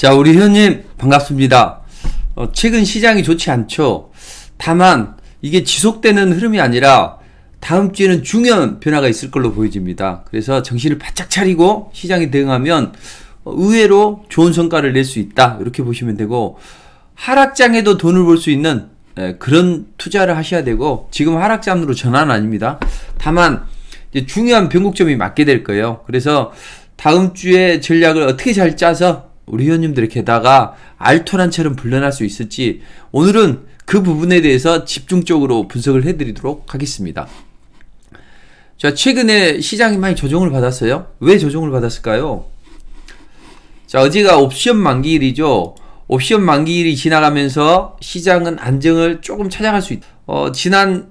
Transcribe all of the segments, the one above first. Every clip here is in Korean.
자, 우리 회원님 반갑습니다. 최근 시장이 좋지 않죠. 다만 이게 지속되는 흐름이 아니라 다음 주에는 중요한 변화가 있을 걸로 보여집니다. 그래서 정신을 바짝 차리고 시장에 대응하면 의외로 좋은 성과를 낼 수 있다, 이렇게 보시면 되고, 하락장에도 돈을 벌 수 있는 그런 투자를 하셔야 되고, 지금 하락장으로 전환은 아닙니다. 다만 이제 중요한 변곡점이 맞게 될 거예요. 그래서 다음 주에 전략을 어떻게 잘 짜서 우리 회원님들에게다가 알토란처럼 불려날 수 있을지, 오늘은 그 부분에 대해서 집중적으로 분석을 해드리도록 하겠습니다. 자, 최근에 시장이 많이 조정을 받았어요. 왜 조정을 받았을까요? 자, 어제가 옵션 만기일이죠. 옵션 만기일이 지나가면서 시장은 안정을 조금 찾아갈 수 있다. 지난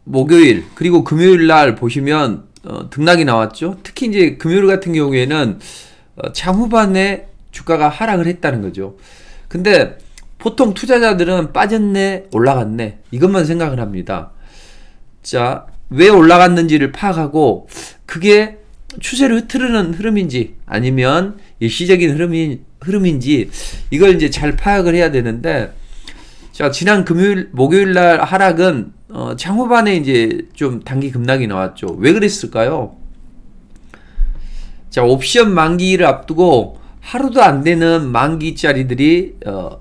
목요일 그리고 금요일 날 보시면 등락이 나왔죠. 특히 이제 금요일 같은 경우에는 장후반에 주가가 하락을 했다는 거죠. 근데 보통 투자자들은 빠졌네, 올라갔네, 이것만 생각을 합니다. 자, 왜 올라갔는지를 파악하고 그게 추세를 흐트르는 흐름인지 아니면 일시적인 흐름인지 이걸 이제 잘 파악을 해야 되는데, 자, 지난 목요일 날 하락은 장후반에 이제 좀 단기 급락이 나왔죠. 왜 그랬을까요? 자, 옵션 만기를 앞두고 하루도 안 되는 만기짜리들이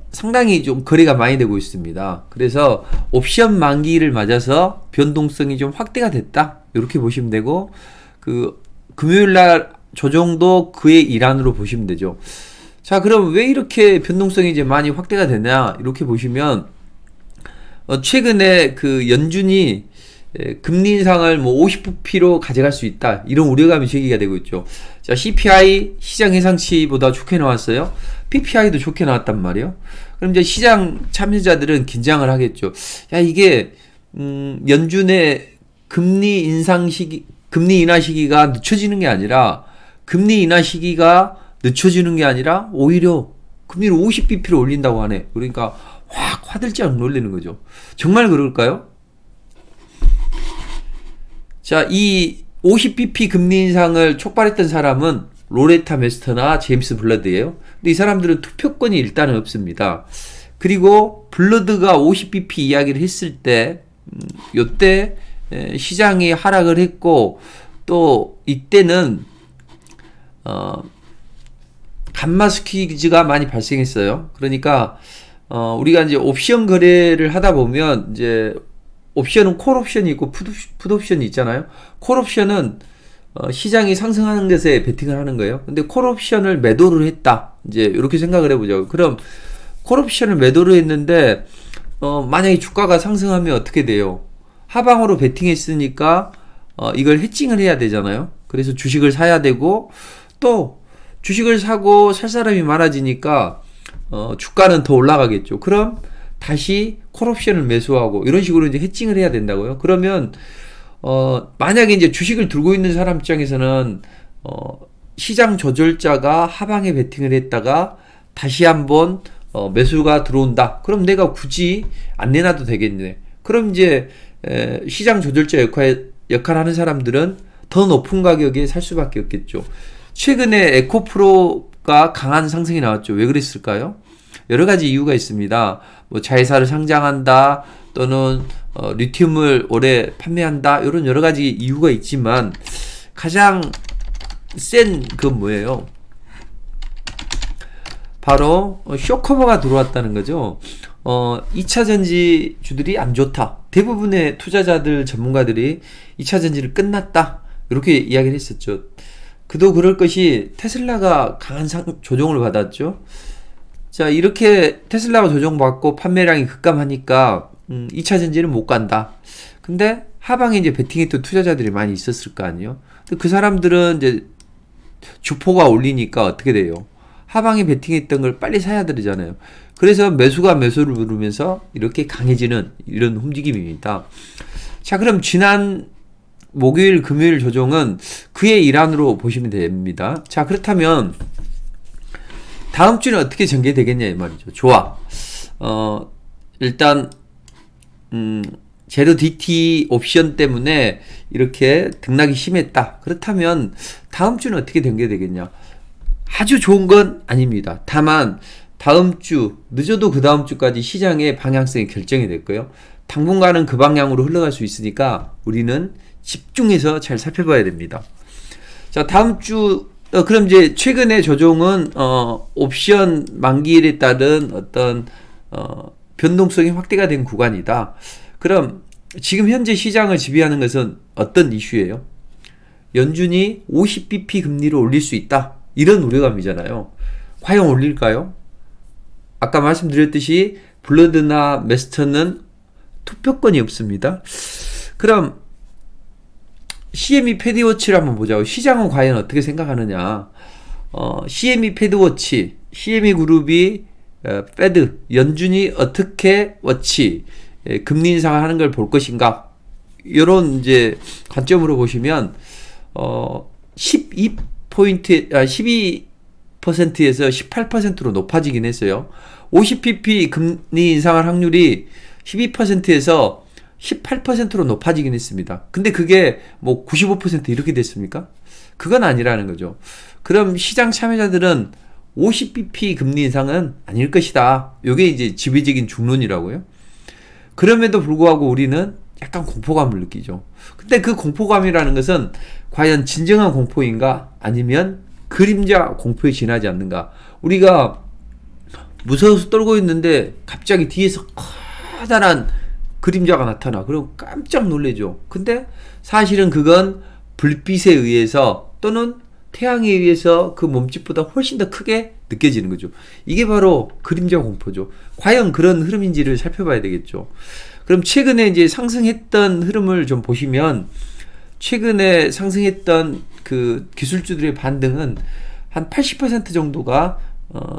상당히 좀 거래가 많이 되고 있습니다. 그래서 옵션 만기를 맞아서 변동성이 좀 확대가 됐다, 이렇게 보시면 되고, 그 금요일날 조정도 그의 일환으로 보시면 되죠. 자, 그럼 왜 이렇게 변동성이 이제 많이 확대가 되냐, 이렇게 보시면 최근에 그 연준이 금리 인상을 뭐 50bp로 가져갈 수 있다, 이런 우려감이 제기가 되고 있죠. 자, CPI 시장 예상치보다 좋게 나왔어요. PPI도 좋게 나왔단 말이에요. 그럼 이제 시장 참여자들은 긴장을 하겠죠. 야, 이게 연준의 금리 인하 시기가 늦춰지는 게 아니라, 오히려 금리를 50bp로 올린다고 하네. 그러니까 확 화들짝 놀리는 거죠. 정말 그럴까요? 자, 이 50bp 금리 인상을 촉발했던 사람은 로레타 메스터나 제임스 블러드예요. 근데 이 사람들은 투표권이 일단은 없습니다. 그리고 블러드가 50bp 이야기를 했을 때, 요때 시장이 하락을 했고, 또 이때는 감마 스퀴즈가 많이 발생했어요. 그러니까 우리가 이제 옵션 거래를 하다 보면, 이제 옵션은 콜 옵션이 있고 풋 옵션이 있잖아요. 콜 옵션은 시장이 상승하는 것에 베팅을 하는 거예요. 근데 콜 옵션을 매도를 했다, 이제 이렇게 생각을 해보죠. 그럼 콜 옵션을 매도를 했는데 만약에 주가가 상승하면 어떻게 돼요? 하방으로 베팅했으니까 이걸 해칭을 해야 되잖아요. 그래서 주식을 사야 되고, 또 주식을 사고 살 사람이 많아지니까 주가는 더 올라가겠죠. 그럼 다시 콜옵션을 매수하고, 이런 식으로 이제 해칭을 해야 된다고요. 그러면 만약에 이제 주식을 들고 있는 사람 입장에서는 시장 조절자가 하방에 베팅을 했다가 다시 한번 매수가 들어온다. 그럼 내가 굳이 안 내놔도 되겠네. 그럼 이제 시장 조절자 역할하는 사람들은 더 높은 가격에 살 수밖에 없겠죠. 최근에 에코프로가 강한 상승이 나왔죠. 왜 그랬을까요? 여러 가지 이유가 있습니다. 뭐 자회사를 상장한다, 또는 리튬을 올해 판매한다, 이런 여러 가지 이유가 있지만, 가장 센 건 뭐예요? 바로 쇼커버가 들어왔다는 거죠. 2차 전지주들이 안 좋다. 대부분의 투자자들, 전문가들이 2차 전지를 끝났다, 이렇게 이야기를 했었죠. 그도 그럴 것이 테슬라가 강한 조정을 받았죠. 자, 이렇게 테슬라가 조정받고 판매량이 급감하니까 2차 전지는 못 간다. 근데 하방에 이제 베팅했던 투자자들이 많이 있었을 거 아니에요. 근데 그 사람들은 이제 주포가 올리니까 어떻게 돼요? 하방에 베팅했던 걸 빨리 사야 되잖아요. 그래서 매수가 매수를 누르면서 이렇게 강해지는 이런 움직임입니다. 자, 그럼 지난 목요일, 금요일 조정은 그의 일환으로 보시면 됩니다. 자, 그렇다면 다음 주는 어떻게 전개되겠냐, 이 말이죠. 좋아. 일단 제로 DT 옵션 때문에 이렇게 등락이 심했다. 그렇다면 다음 주는 어떻게 전개되겠냐. 아주 좋은 건 아닙니다. 다만 다음 주 늦어도 그 다음 주까지 시장의 방향성이 결정이 됐고요. 당분간은 그 방향으로 흘러갈 수 있으니까 우리는 집중해서 잘 살펴봐야 됩니다. 자, 다음 주 그럼 이제 최근의 조정은 옵션 만기일에 따른 어떤 변동성이 확대가 된 구간이다. 그럼 지금 현재 시장을 지배하는 것은 어떤 이슈예요? 연준이 50bp 금리를 올릴 수 있다. 이런 우려감이잖아요. 과연 올릴까요? 아까 말씀드렸듯이 블러드나 메스터는 투표권이 없습니다. 그럼 CME 패드워치를 한번 보자고. 시장은 과연 어떻게 생각하느냐. CME 패드워치, CME 그룹이 패드, 연준이 어떻게 워치, 금리 인상을 하는 걸 볼 것인가. 이런 이제 관점으로 보시면 12%에서 18%로 높아지긴 했어요. 50bp 금리 인상할 확률이 12%에서 18%로 높아지긴 했습니다. 근데 그게 뭐 95% 이렇게 됐습니까? 그건 아니라는 거죠. 그럼 시장 참여자들은 50bp 금리 인상은 아닐 것이다. 이게 이제 지배적인 중론이라고요. 그럼에도 불구하고 우리는 약간 공포감을 느끼죠. 근데 그 공포감이라는 것은 과연 진정한 공포인가? 아니면 그림자 공포에 지나지 않는가? 우리가 무서워서 떨고 있는데 갑자기 뒤에서 커다란 그림자가 나타나. 그럼 깜짝 놀래죠. 근데 사실은 그건 불빛에 의해서 또는 태양에 의해서 그 몸집보다 훨씬 더 크게 느껴지는 거죠. 이게 바로 그림자 공포죠. 과연 그런 흐름인지를 살펴봐야 되겠죠. 그럼 최근에 이제 상승했던 흐름을 좀 보시면 최근에 상승했던 그 기술주들의 반등은 한 80% 정도가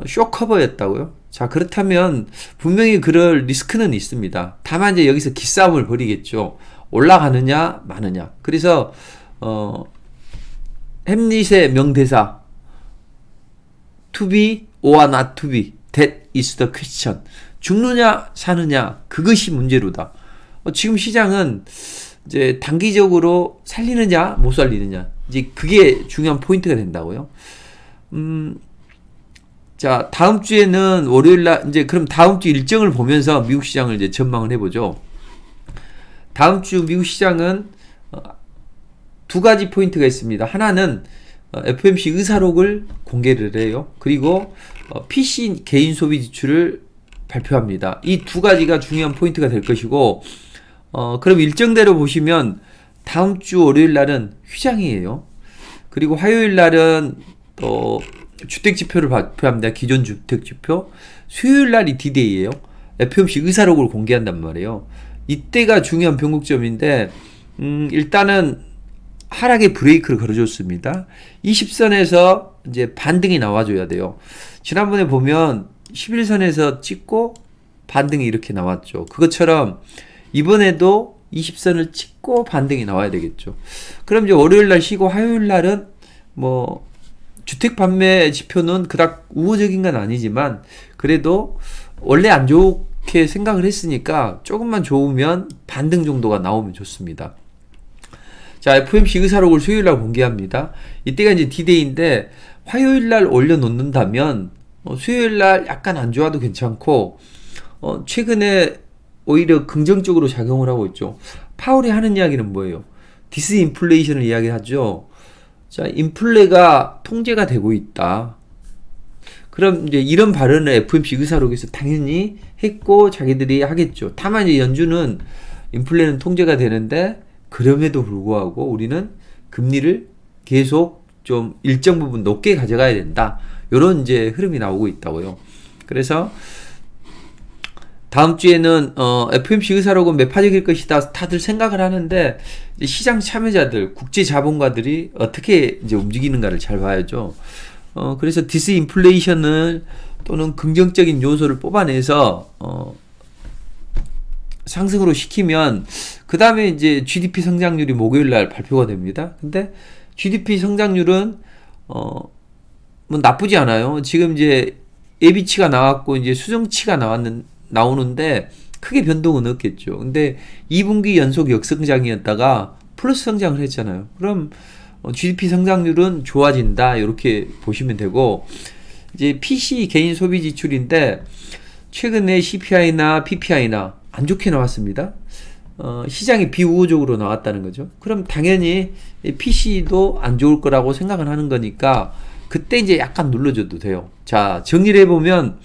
쇼커버였다고요. 자, 그렇다면 분명히 그럴 리스크는 있습니다. 다만 이제 여기서 기싸움을 벌이겠죠. 올라가느냐 마느냐. 그래서 햄릿의 명대사 to be or not to be, that is the question. 죽느냐 사느냐, 그것이 문제로다. 지금 시장은 이제 단기적으로 살리느냐 못 살리느냐, 이제 그게 중요한 포인트가 된다고요. 자, 다음 주에는 월요일날 이제 그럼 다음 주 일정을 보면서 미국 시장을 이제 전망을 해보죠. 다음 주 미국 시장은 두 가지 포인트가 있습니다. 하나는 FOMC 의사록을 공개를 해요. 그리고 PC 개인 소비 지출을 발표합니다. 이 두 가지가 중요한 포인트가 될 것이고, 그럼 일정대로 보시면 다음 주 월요일 날은 휴장이에요. 그리고 화요일 날은 또 주택지표를 발표합니다. 기존 주택지표. 수요일 날이 D-Day예요. FOMC 의사록을 공개한단 말이에요. 이때가 중요한 변곡점인데, 일단은 하락의 브레이크를 걸어줬습니다. 20선에서 이제 반등이 나와줘야 돼요. 지난번에 보면 11선에서 찍고 반등이 이렇게 나왔죠. 그것처럼 이번에도 20선을 찍고 반등이 나와야 되겠죠. 그럼 이제 월요일날 쉬고 화요일날은 뭐 주택 판매 지표는 그닥 우호적인 건 아니지만 그래도 원래 안 좋게 생각을 했으니까 조금만 좋으면 반등 정도가 나오면 좋습니다. 자, FOMC 의사록을 수요일날 공개합니다. 이때가 이제 D-Day인데 화요일날 올려놓는다면 수요일날 약간 안 좋아도 괜찮고, 최근에 오히려 긍정적으로 작용을 하고 있죠. 파월이 하는 이야기는 뭐예요? 디스인플레이션을 이야기하죠. 자, 인플레가 통제가 되고 있다. 그럼 이제 이런 발언을 FOMC 의사록에서 당연히 했고 자기들이 하겠죠. 다만 이제 연준은 인플레는 통제가 되는데 그럼에도 불구하고 우리는 금리를 계속 좀 일정 부분 높게 가져가야 된다. 요런 이제 흐름이 나오고 있다고요. 그래서 다음 주에는 FOMC 의사록은 매파적일 것이다. 다들 생각을 하는데 시장 참여자들, 국제 자본가들이 어떻게 이제 움직이는가를 잘 봐야죠. 그래서 디스인플레이션을 또는 긍정적인 요소를 뽑아내서 상승으로 시키면 그 다음에 이제 GDP 성장률이 목요일 날 발표가 됩니다. 근데 GDP 성장률은 뭐 나쁘지 않아요. 지금 이제 예비치가 나왔고 이제 수정치가 나오는데 크게 변동은 없겠죠. 근데 2분기 연속 역성장이었다가 플러스 성장을 했잖아요. 그럼 GDP 성장률은 좋아진다 이렇게 보시면 되고, 이제 PC 개인 소비 지출인데 최근에 CPI나 PPI나 안 좋게 나왔습니다. 시장이 비우호적으로 나왔다는 거죠. 그럼 당연히 PC도 안 좋을 거라고 생각을 하는 거니까 그때 이제 약간 눌러줘도 돼요. 자, 정리를 해보면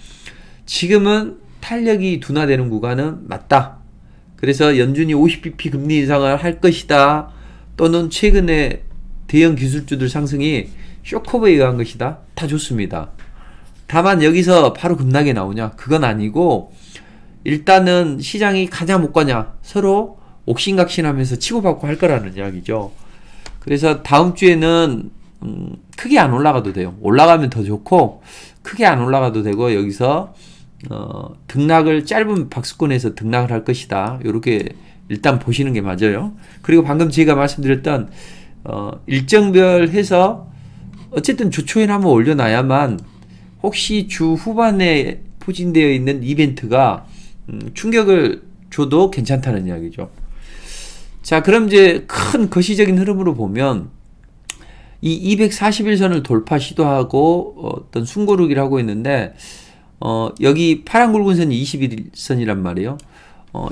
지금은 탄력이 둔화되는 구간은 맞다. 그래서 연준이 50bp 금리 인상을 할 것이다. 또는 최근에 대형 기술주들 상승이 쇼크업에 의한 것이다. 다 좋습니다. 다만 여기서 바로 급락이 나오냐? 그건 아니고 일단은 시장이 가냐 못 가냐 서로 옥신각신하면서 치고받고 할 거라는 이야기죠. 그래서 다음 주에는 크게 안 올라가도 돼요. 올라가면 더 좋고 크게 안 올라가도 되고 여기서 등락을 짧은 박스권에서 등락을 할 것이다. 이렇게 일단 보시는 게 맞아요. 그리고 방금 제가 말씀드렸던 일정별 해서 어쨌든 주 초에는 한번 올려놔야만 혹시 주 후반에 포진되어 있는 이벤트가 충격을 줘도 괜찮다는 이야기죠. 자, 그럼 이제 큰 거시적인 흐름으로 보면 이 241선을 돌파 시도하고 어떤 숨고르기를 하고 있는데 여기 파란 굵은 선이 21선이란 말이에요.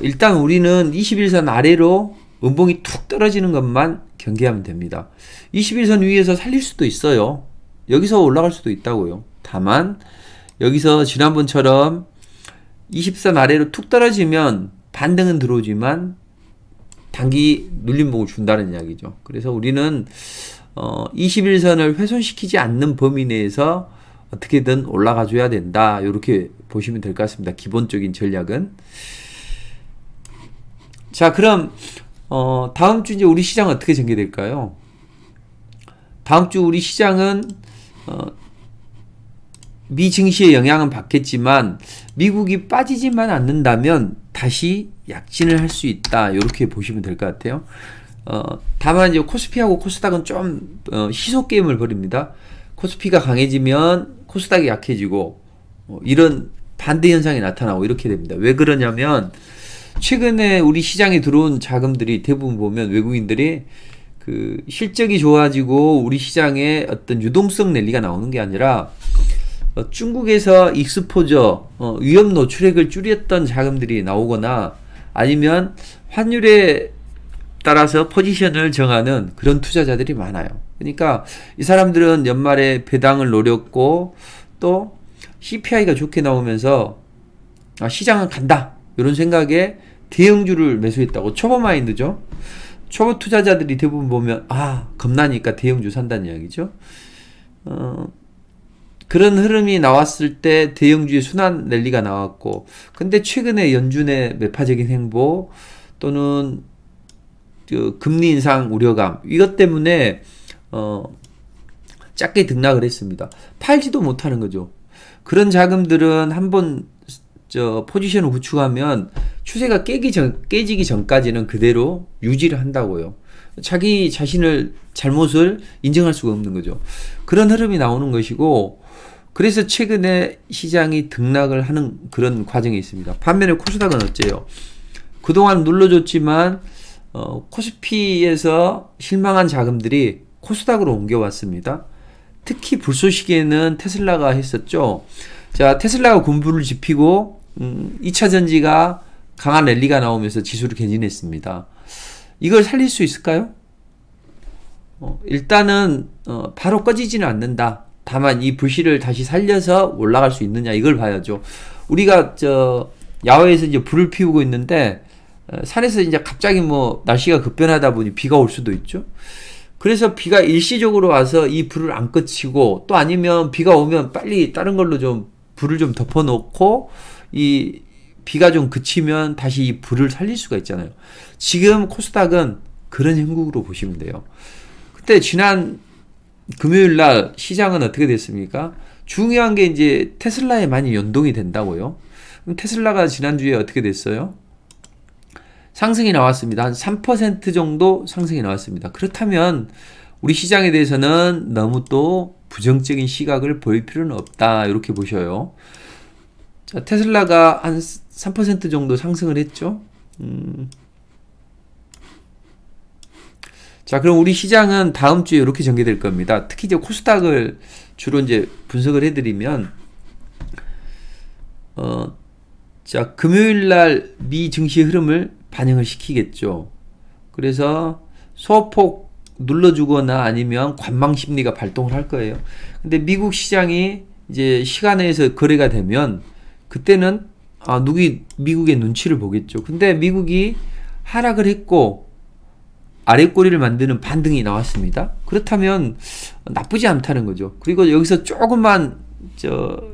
일단 우리는 21선 아래로 음봉이 툭 떨어지는 것만 경계하면 됩니다. 21선 위에서 살릴 수도 있어요. 여기서 올라갈 수도 있다고요. 다만 여기서 지난번처럼 20선 아래로 툭 떨어지면 반등은 들어오지만 단기 눌림목을 준다는 이야기죠. 그래서 우리는 21선을 훼손시키지 않는 범위 내에서 어떻게든 올라가 줘야 된다. 이렇게 보시면 될 것 같습니다. 기본적인 전략은. 자, 그럼 다음 주 이제 우리 시장은 어떻게 전개될까요? 다음 주 우리 시장은 미 증시의 영향은 받겠지만 미국이 빠지지만 않는다면 다시 약진을 할 수 있다. 이렇게 보시면 될 것 같아요. 다만 이제 코스피하고 코스닥은 좀 시소 게임을 벌입니다. 코스피가 강해지면 코스닥이 약해지고 이런 반대 현상이 나타나고 이렇게 됩니다. 왜 그러냐면 최근에 우리 시장에 들어온 자금들이 대부분 보면 외국인들이 그 실적이 좋아지고 우리 시장에 어떤 유동성 랠리가 나오는 게 아니라 중국에서 익스포저 위험 노출액을 줄였던 자금들이 나오거나 아니면 환율에 따라서 포지션을 정하는 그런 투자자들이 많아요. 그러니까 이 사람들은 연말에 배당을 노렸고 또 CPI가 좋게 나오면서 시장은 간다 이런 생각에 대형주를 매수했다고. 초보 마인드죠. 초보 투자자들이 대부분 보면 겁나니까 대형주 산다는 이야기죠. 그런 흐름이 나왔을 때 대형주의 순환 랠리가 나왔고, 근데 최근에 연준의 매파적인 행보 또는 그 금리 인상 우려감 이것 때문에 작게 등락을 했습니다. 팔지도 못하는 거죠. 그런 자금들은 한번 포지션을 구축하면 추세가 깨지기 전까지는 그대로 유지를 한다고요. 자기 자신을 잘못을 인정할 수가 없는 거죠. 그런 흐름이 나오는 것이고, 그래서 최근에 시장이 등락을 하는 그런 과정이 있습니다. 반면에 코스닥은 어째요? 그동안 눌러줬지만 코스피에서 실망한 자금들이 코스닥으로 옮겨왔습니다. 특히 불쏘시개는 테슬라가 했었죠. 자, 테슬라가 군부를 지피고 2차전지가 강한 랠리가 나오면서 지수를 개진했습니다. 이걸 살릴 수 있을까요? 일단은 바로 꺼지지는 않는다. 다만 이 불씨를 다시 살려서 올라갈 수 있느냐 이걸 봐야죠. 우리가 야외에서 이제 불을 피우고 있는데 산에서 이제 갑자기 날씨가 급변하다 보니 비가 올 수도 있죠. 그래서 비가 일시적으로 와서 이 불을 안 꺼치고, 또 아니면 비가 오면 빨리 다른 걸로 좀 불을 좀 덮어 놓고 이 비가 좀 그치면 다시 이 불을 살릴 수가 있잖아요. 지금 코스닥은 그런 형국으로 보시면 돼요. 그때 지난 금요일 날 시장은 어떻게 됐습니까? 중요한 게 이제 테슬라에 많이 연동이 된다고요. 그럼 테슬라가 지난주에 어떻게 됐어요? 상승이 나왔습니다. 한 3% 정도 상승이 나왔습니다. 그렇다면 우리 시장에 대해서는 너무 또 부정적인 시각을 보일 필요는 없다. 이렇게 보셔요. 자, 테슬라가 한 3% 정도 상승을 했죠. 자, 그럼 우리 시장은 다음 주에 이렇게 전개될 겁니다. 특히 이제 코스닥을 주로 이제 분석을 해드리면, 자, 금요일 날 미 증시 흐름을 반영을 시키겠죠. 그래서 소폭 눌러주거나 아니면 관망 심리가 발동을 할 거예요. 근데 미국 시장이 이제 시간에서 거래가 되면 그때는 미국의 눈치를 보겠죠. 근데 미국이 하락을 했고 아래 꼬리를 만드는 반등이 나왔습니다. 그렇다면 나쁘지 않다는 거죠. 그리고 여기서 조금만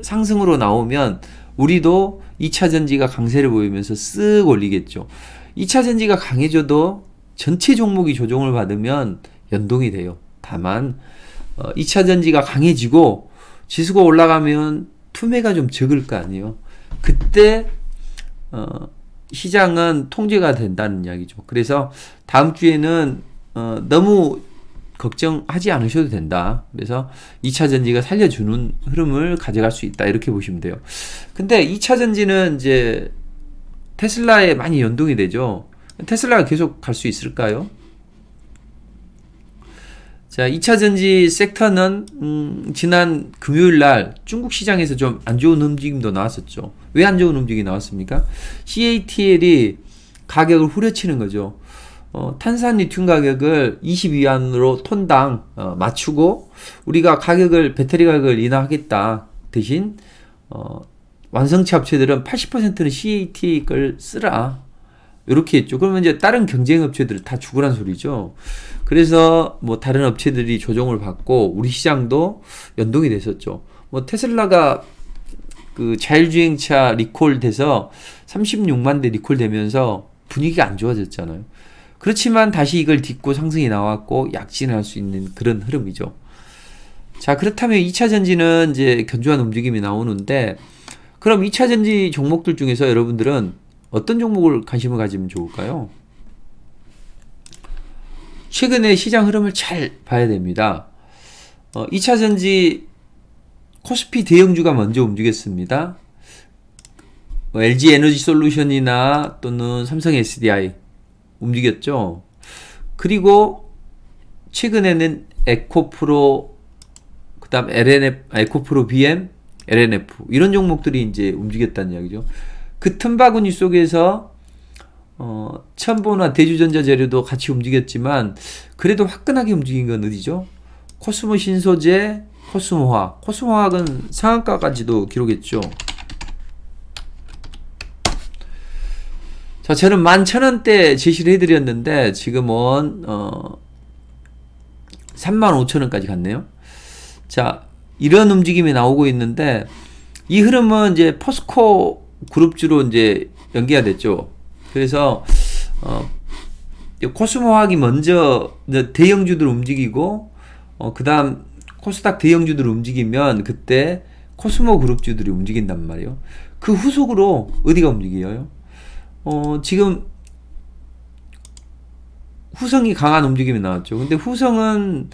상승으로 나오면 우리도 2차 전지가 강세를 보이면서 쓱 올리겠죠. 2차 전지가 강해져도 전체 종목이 조정을 받으면 연동이 돼요. 다만 2차 전지가 강해지고 지수가 올라가면 투매가 좀 적을 거 아니에요. 그때 시장은 통제가 된다는 이야기죠. 그래서 다음 주에는 너무 걱정하지 않으셔도 된다. 그래서 2차 전지가 살려주는 흐름을 가져갈 수 있다. 이렇게 보시면 돼요. 근데 2차 전지는 이제 테슬라에 많이 연동이 되죠. 테슬라가 계속 갈 수 있을까요? 자, 2차 전지 섹터는 지난 금요일 날 중국 시장에서 좀 안 좋은 움직임도 나왔었죠. 왜 안 좋은 움직임이 나왔습니까? CATL이 가격을 후려치는 거죠. 탄산 리튬 가격을 22위안으로 톤당 맞추고 우리가 배터리 가격을 인하하겠다. 대신 완성차 업체들은 80%는 CAT 걸 쓰라. 이렇게 했죠. 그러면 이제 다른 경쟁 업체들 다 죽으란 소리죠. 그래서 뭐 다른 업체들이 조정을 받고 우리 시장도 연동이 됐었죠. 뭐 테슬라가 그 자율주행차 리콜 돼서 36만 대 리콜 되면서 분위기가 안 좋아졌잖아요. 그렇지만 다시 이걸 딛고 상승이 나왔고 약진할 수 있는 그런 흐름이죠. 자, 그렇다면 2차 전지는 이제 견조한 움직임이 나오는데 그럼 2차 전지 종목들 중에서 여러분들은 어떤 종목을 관심을 가지면 좋을까요? 최근에 시장 흐름을 잘 봐야 됩니다. 2차 전지 코스피 대형주가 먼저 움직였습니다. LG 에너지 솔루션이나 또는 삼성 SDI 움직였죠. 그리고 최근에는 에코프로, 그 다음 에코프로 BM, LNF 이런 종목들이 이제 움직였다는 이야기죠. 그 틈바구니 속에서 첨보나 대주전자 재료도 같이 움직였지만 그래도 화끈하게 움직인 건 어디죠? 코스모 신소재, 코스모화학. 코스모화학은 상한가까지도 기록했죠. 자, 저는 11,000원대 제시를 해드렸는데 지금은 35,000원까지 갔네요. 자, 이런 움직임이 나오고 있는데 이 흐름은 이제 포스코 그룹주로 이제 연계가 됐죠. 그래서 코스모화학이 먼저 대형주들 움직이고 그 다음 코스닥 대형주들 움직이면 그때 코스모 그룹주들이 움직인단 말이에요. 그 후속으로 어디가 움직여요? 지금 후성이 강한 움직임이 나왔죠. 근데 후성은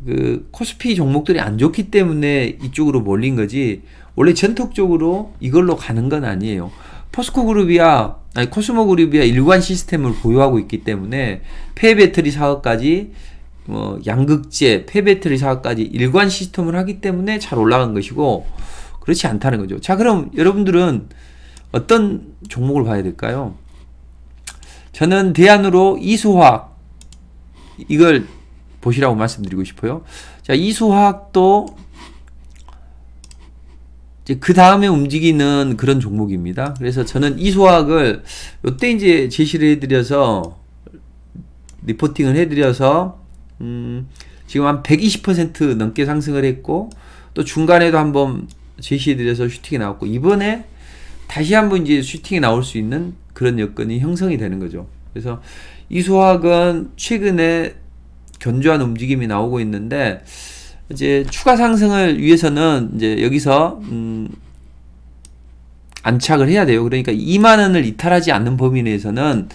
그 코스피 종목들이 안 좋기 때문에 이쪽으로 몰린 거지 원래 전통적으로 이걸로 가는 건 아니에요. 포스코 그룹이야, 아니 코스모 그룹이야 일관 시스템을 보유하고 있기 때문에 폐배터리 사업까지 양극재, 폐배터리 사업까지 일관 시스템을 하기 때문에 잘 올라간 것이고 그렇지 않다는 거죠. 자, 그럼 여러분들은 어떤 종목을 봐야 될까요? 저는 대안으로 이수화학 이걸 보시라고 말씀드리고 싶어요. 자, 이수화학도 이제 그 다음에 움직이는 그런 종목입니다. 그래서 저는 이수화학을 요때 이제 제시를 해드려서 리포팅을 해드려서 지금 한 120% 넘게 상승을 했고 또 중간에도 한번 제시해드려서 슈팅이 나왔고 이번에 다시 한번 이제 슈팅이 나올 수 있는 그런 여건이 형성이 되는 거죠. 그래서 이수화학은 최근에 견조한 움직임이 나오고 있는데 이제 추가 상승을 위해서는 이제 여기서 안착을 해야 돼요. 그러니까 2만원을 이탈하지 않는 범위 내에서는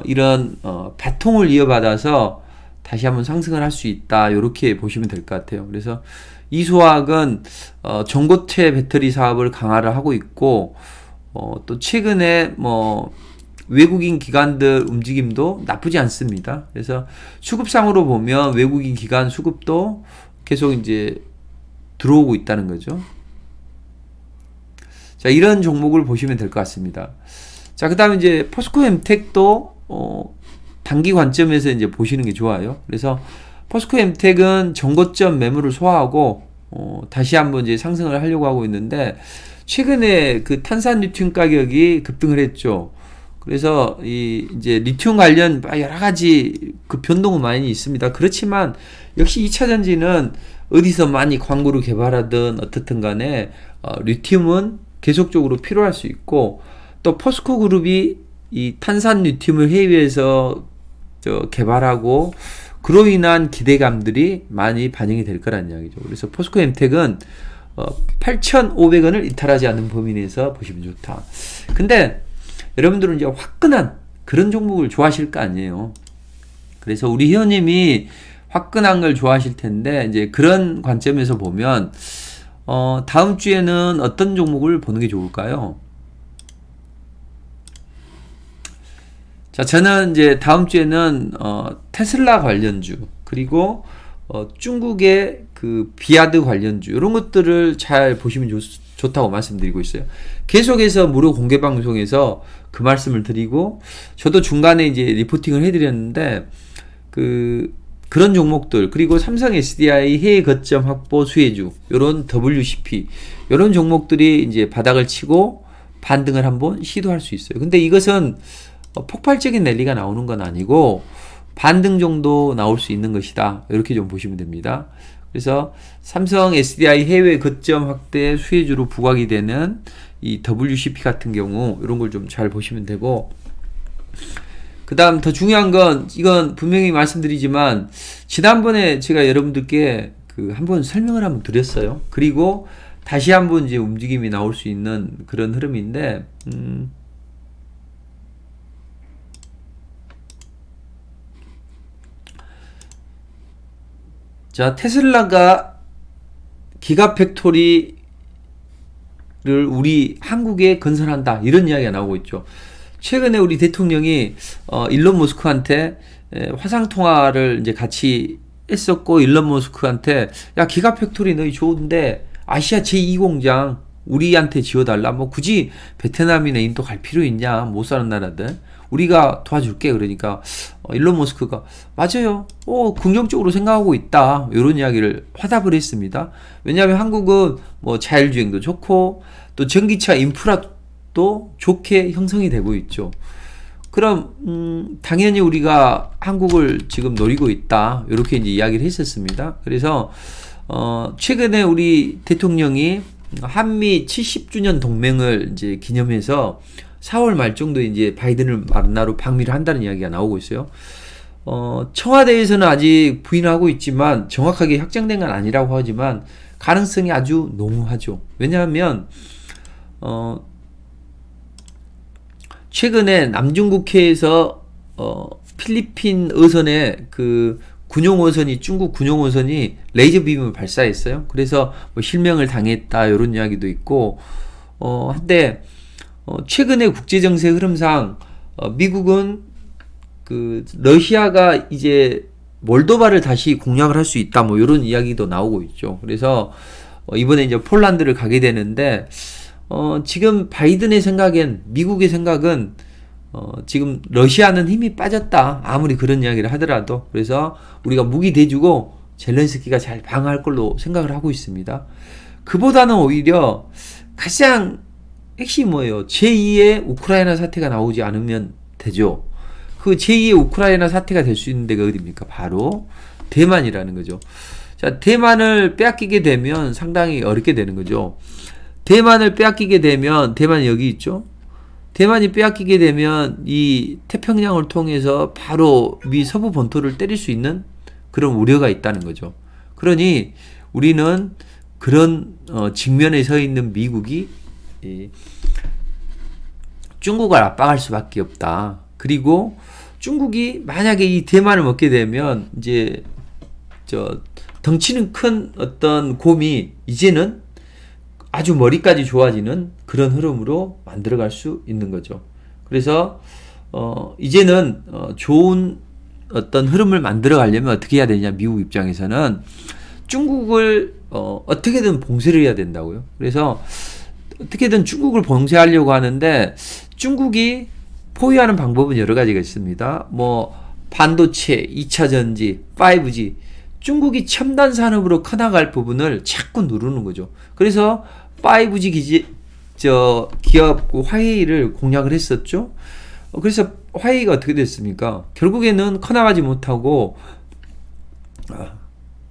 이런 바통을 이어받아서 다시 한번 상승을 할 수 있다. 이렇게 보시면 될 것 같아요. 그래서 이수화학은 전고체 배터리 사업을 강화를 하고 있고 또 최근에 뭐 외국인 기관들 움직임도 나쁘지 않습니다. 그래서 수급상으로 보면 외국인 기관 수급도 계속 이제 들어오고 있다는 거죠. 자, 이런 종목을 보시면 될 것 같습니다. 자, 그 다음에 이제 포스코엠텍도 단기 관점에서 이제 보시는 게 좋아요. 그래서 포스코엠텍은 전고점 매물을 소화하고 다시 한번 이제 상승을 하려고 하고 있는데, 최근에 그 탄산 리튬 가격이 급등을 했죠. 그래서 이제 리튬 관련 여러 가지 그 변동은 많이 있습니다. 그렇지만 역시 2차 전지는 어디서 많이 광고를 개발하든 어떻든 간에 리튬은 계속적으로 필요할 수 있고, 또 포스코 그룹이 이 탄산 리튬을 해외에서 개발하고 그로 인한 기대감들이 많이 반영이 될 거란 이야기죠. 그래서 포스코엠텍은 8,500원을 이탈하지 않는 범위 내에서 보시면 좋다. 근데 여러분들은 이제 화끈한 그런 종목을 좋아하실 거 아니에요. 그래서 우리 회원님이 화끈한 걸 좋아하실 텐데, 이제 그런 관점에서 보면 다음 주에는 어떤 종목을 보는 게 좋을까요? 자, 저는 이제 다음 주에는 테슬라 관련주, 그리고 중국의 그 비아드 관련주, 이런 것들을 잘 보시면 좋다고 말씀드리고 있어요. 계속해서 무료 공개 방송에서 그 말씀을 드리고, 저도 중간에 이제 리포팅을 해드렸는데, 그런 종목들, 그리고 삼성 SDI 해외 거점 확보 수혜주, 요런 WCP, 요런 종목들이 이제 바닥을 치고 반등을 한번 시도할 수 있어요. 근데 이것은 폭발적인 랠리가 나오는 건 아니고 반등 정도 나올 수 있는 것이다, 이렇게 좀 보시면 됩니다. 그래서 삼성 SDI 해외 거점 확대 수혜주로 부각이 되는 이 WCP 같은 경우, 이런 걸 좀 잘 보시면 되고, 그 다음 더 중요한 건, 이건 분명히 말씀드리지만 지난번에 제가 여러분들께 한번 설명을 한번 드렸어요. 그리고 다시 한번 이제 움직임이 나올 수 있는 그런 흐름인데, 자, 테슬라가 기가팩토리를 우리 한국에 건설한다, 이런 이야기가 나오고 있죠. 최근에 우리 대통령이 일론 머스크한테 화상 통화를 이제 같이 했었고, 일론 머스크한테 야, 기가팩토리 너희 좋은데 아시아 제2공장 우리한테 지어달라. 뭐 굳이 베트남이나 인도 갈 필요 있냐, 못 사는 나라들 우리가 도와줄게. 그러니까 일론 머스크가 맞아요, 긍정적으로 생각하고 있다, 이런 이야기를 화답을 했습니다. 왜냐하면 한국은 뭐 자율주행도 좋고 또 전기차 인프라도 좋게 형성이 되고 있죠. 그럼 당연히 우리가 한국을 지금 노리고 있다, 이렇게 이제 이야기를 했었습니다. 그래서 최근에 우리 대통령이 한미 70주년 동맹을 이제 기념해서 4월 말 정도에 이제 바이든을 만나러 방미를 한다는 이야기가 나오고 있어요. 청와대에서는 아직 부인하고 있지만 정확하게 확정된 건 아니라고 하지만 가능성이 아주 농후하죠. 왜냐하면 최근에 남중국해에서 필리핀 어선에 군용 어선이, 중국 군용 어선이 레이저 빔을 발사했어요. 그래서 뭐 실명을 당했다, 이런 이야기도 있고, 한데 최근에 국제정세 흐름상 미국은 러시아가 이제 몰도바를 다시 공략을 할 수 있다, 뭐 이런 이야기도 나오고 있죠. 그래서 이번에 이제 폴란드를 가게 되는데, 지금 바이든의 생각엔, 미국의 생각은 지금 러시아는 힘이 빠졌다, 아무리 그런 이야기를 하더라도. 그래서 우리가 무기 대주고 젤렌스키가 잘 방어할 걸로 생각을 하고 있습니다. 그보다는 오히려 가장 핵심이 뭐예요? 제2의 우크라이나 사태가 나오지 않으면 되죠. 그 제2의 우크라이나 사태가 될 수 있는 데가 어디입니까? 바로 대만이라는 거죠. 자, 대만을 빼앗기게 되면 상당히 어렵게 되는 거죠. 대만을 빼앗기게 되면, 대만이 여기 있죠. 대만이 빼앗기게 되면 이 태평양을 통해서 바로 미 서부 본토를 때릴 수 있는 그런 우려가 있다는 거죠. 그러니 우리는 그런 직면에 서 있는 미국이 중국을 압박할 수밖에 없다. 그리고 중국이 만약에 이 대만을 먹게 되면 이제 덩치는 큰 어떤 곰이 이제는 아주 머리까지 좋아지는 그런 흐름으로 만들어갈 수 있는 거죠. 그래서 이제는 좋은 어떤 흐름을 만들어 가려면 어떻게 해야 되냐, 미국 입장에서는 중국을 어떻게든 봉쇄를 해야 된다고요. 그래서 어떻게든 중국을 봉쇄하려고 하는데, 중국이 포위하는 방법은 여러 가지가 있습니다. 뭐 반도체, 2차 전지, 5G, 중국이 첨단 산업으로 커나갈 부분을 자꾸 누르는 거죠. 그래서 5G 기업 화웨이를 공략을 했었죠. 그래서 화웨이가 어떻게 됐습니까? 결국에는 커나가지 못하고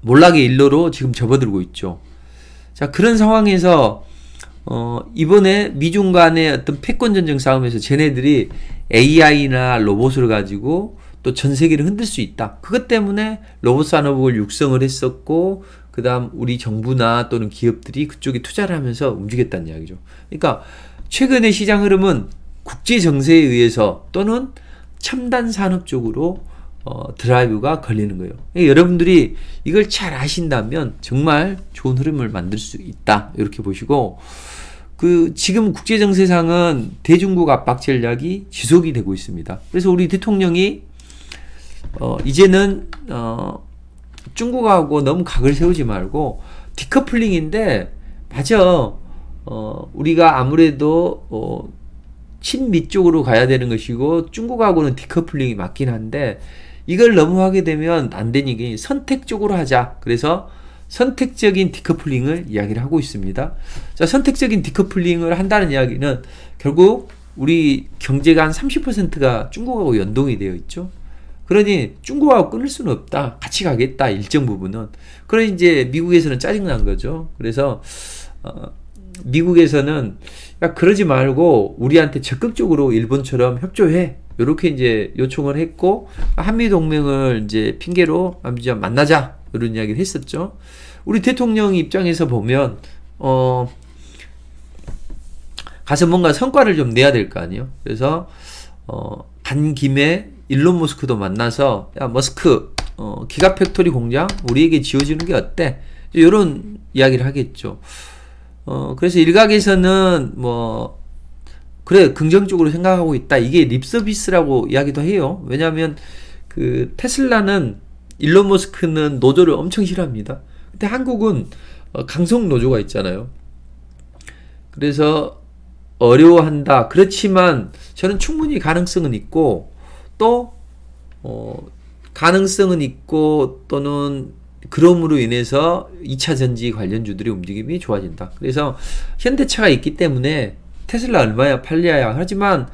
몰락의 일로로 지금 접어들고 있죠. 자, 그런 상황에서 이번에 미중 간의 어떤 패권 전쟁 싸움에서 쟤네들이 AI나 로봇을 가지고 또 전 세계를 흔들 수 있다. 그것 때문에 로봇 산업을 육성을 했었고, 그 다음 우리 정부나 또는 기업들이 그쪽에 투자를 하면서 움직였다는 이야기죠. 그러니까 최근의 시장 흐름은 국제 정세에 의해서 또는 첨단 산업 쪽으로 드라이브가 걸리는 거예요. 그러니까 여러분들이 이걸 잘 아신다면 정말 좋은 흐름을 만들 수 있다, 이렇게 보시고, 지금 국제 정세상은 대중국 압박 전략이 지속이 되고 있습니다. 그래서 우리 대통령이 이제는 중국하고 너무 각을 세우지 말고 디커플링인데, 맞아, 우리가 아무래도 친미 쪽으로 가야 되는 것이고 중국하고는 디커플링이 맞긴 한데, 이걸 너무 하게 되면 안 되니까 선택적으로 하자. 그래서 선택적인 디커플링을 이야기를 하고 있습니다. 자, 선택적인 디커플링을 한다는 이야기는 결국 우리 경제가 한 30%가 중국하고 연동이 되어 있죠. 그러니 중국하고 끊을 수는 없다. 같이 가겠다, 일정 부분은. 그러니 이제 미국에서는 짜증난 거죠. 그래서 미국에서는 야, 그러지 말고 우리한테 적극적으로 일본처럼 협조해, 이렇게 이제 요청을 했고, 한미 동맹을 이제 핑계로 만나자, 이런 이야기를 했었죠. 우리 대통령 입장에서 보면 가서 뭔가 성과를 좀 내야 될 거 아니에요. 그래서 간 김에 일론 머스크도 만나서, 야, 머스크, 기가팩토리 공장 우리에게 지어주는 게 어때? 이런 이야기를 하겠죠. 그래서 일각에서는 그래, 긍정적으로 생각하고 있다, 이게 립서비스라고 이야기도 해요. 왜냐하면 테슬라는, 일론 머스크는 노조를 엄청 싫어합니다. 근데 한국은 강성 노조가 있잖아요. 그래서 어려워한다. 그렇지만 저는 충분히 가능성은 있고, 또 가능성은 있고, 또는 그럼으로 인해서 2차 전지 관련주들의 움직임이 좋아진다. 그래서 현대차가 있기 때문에 테슬라 얼마야 팔려야 하지만,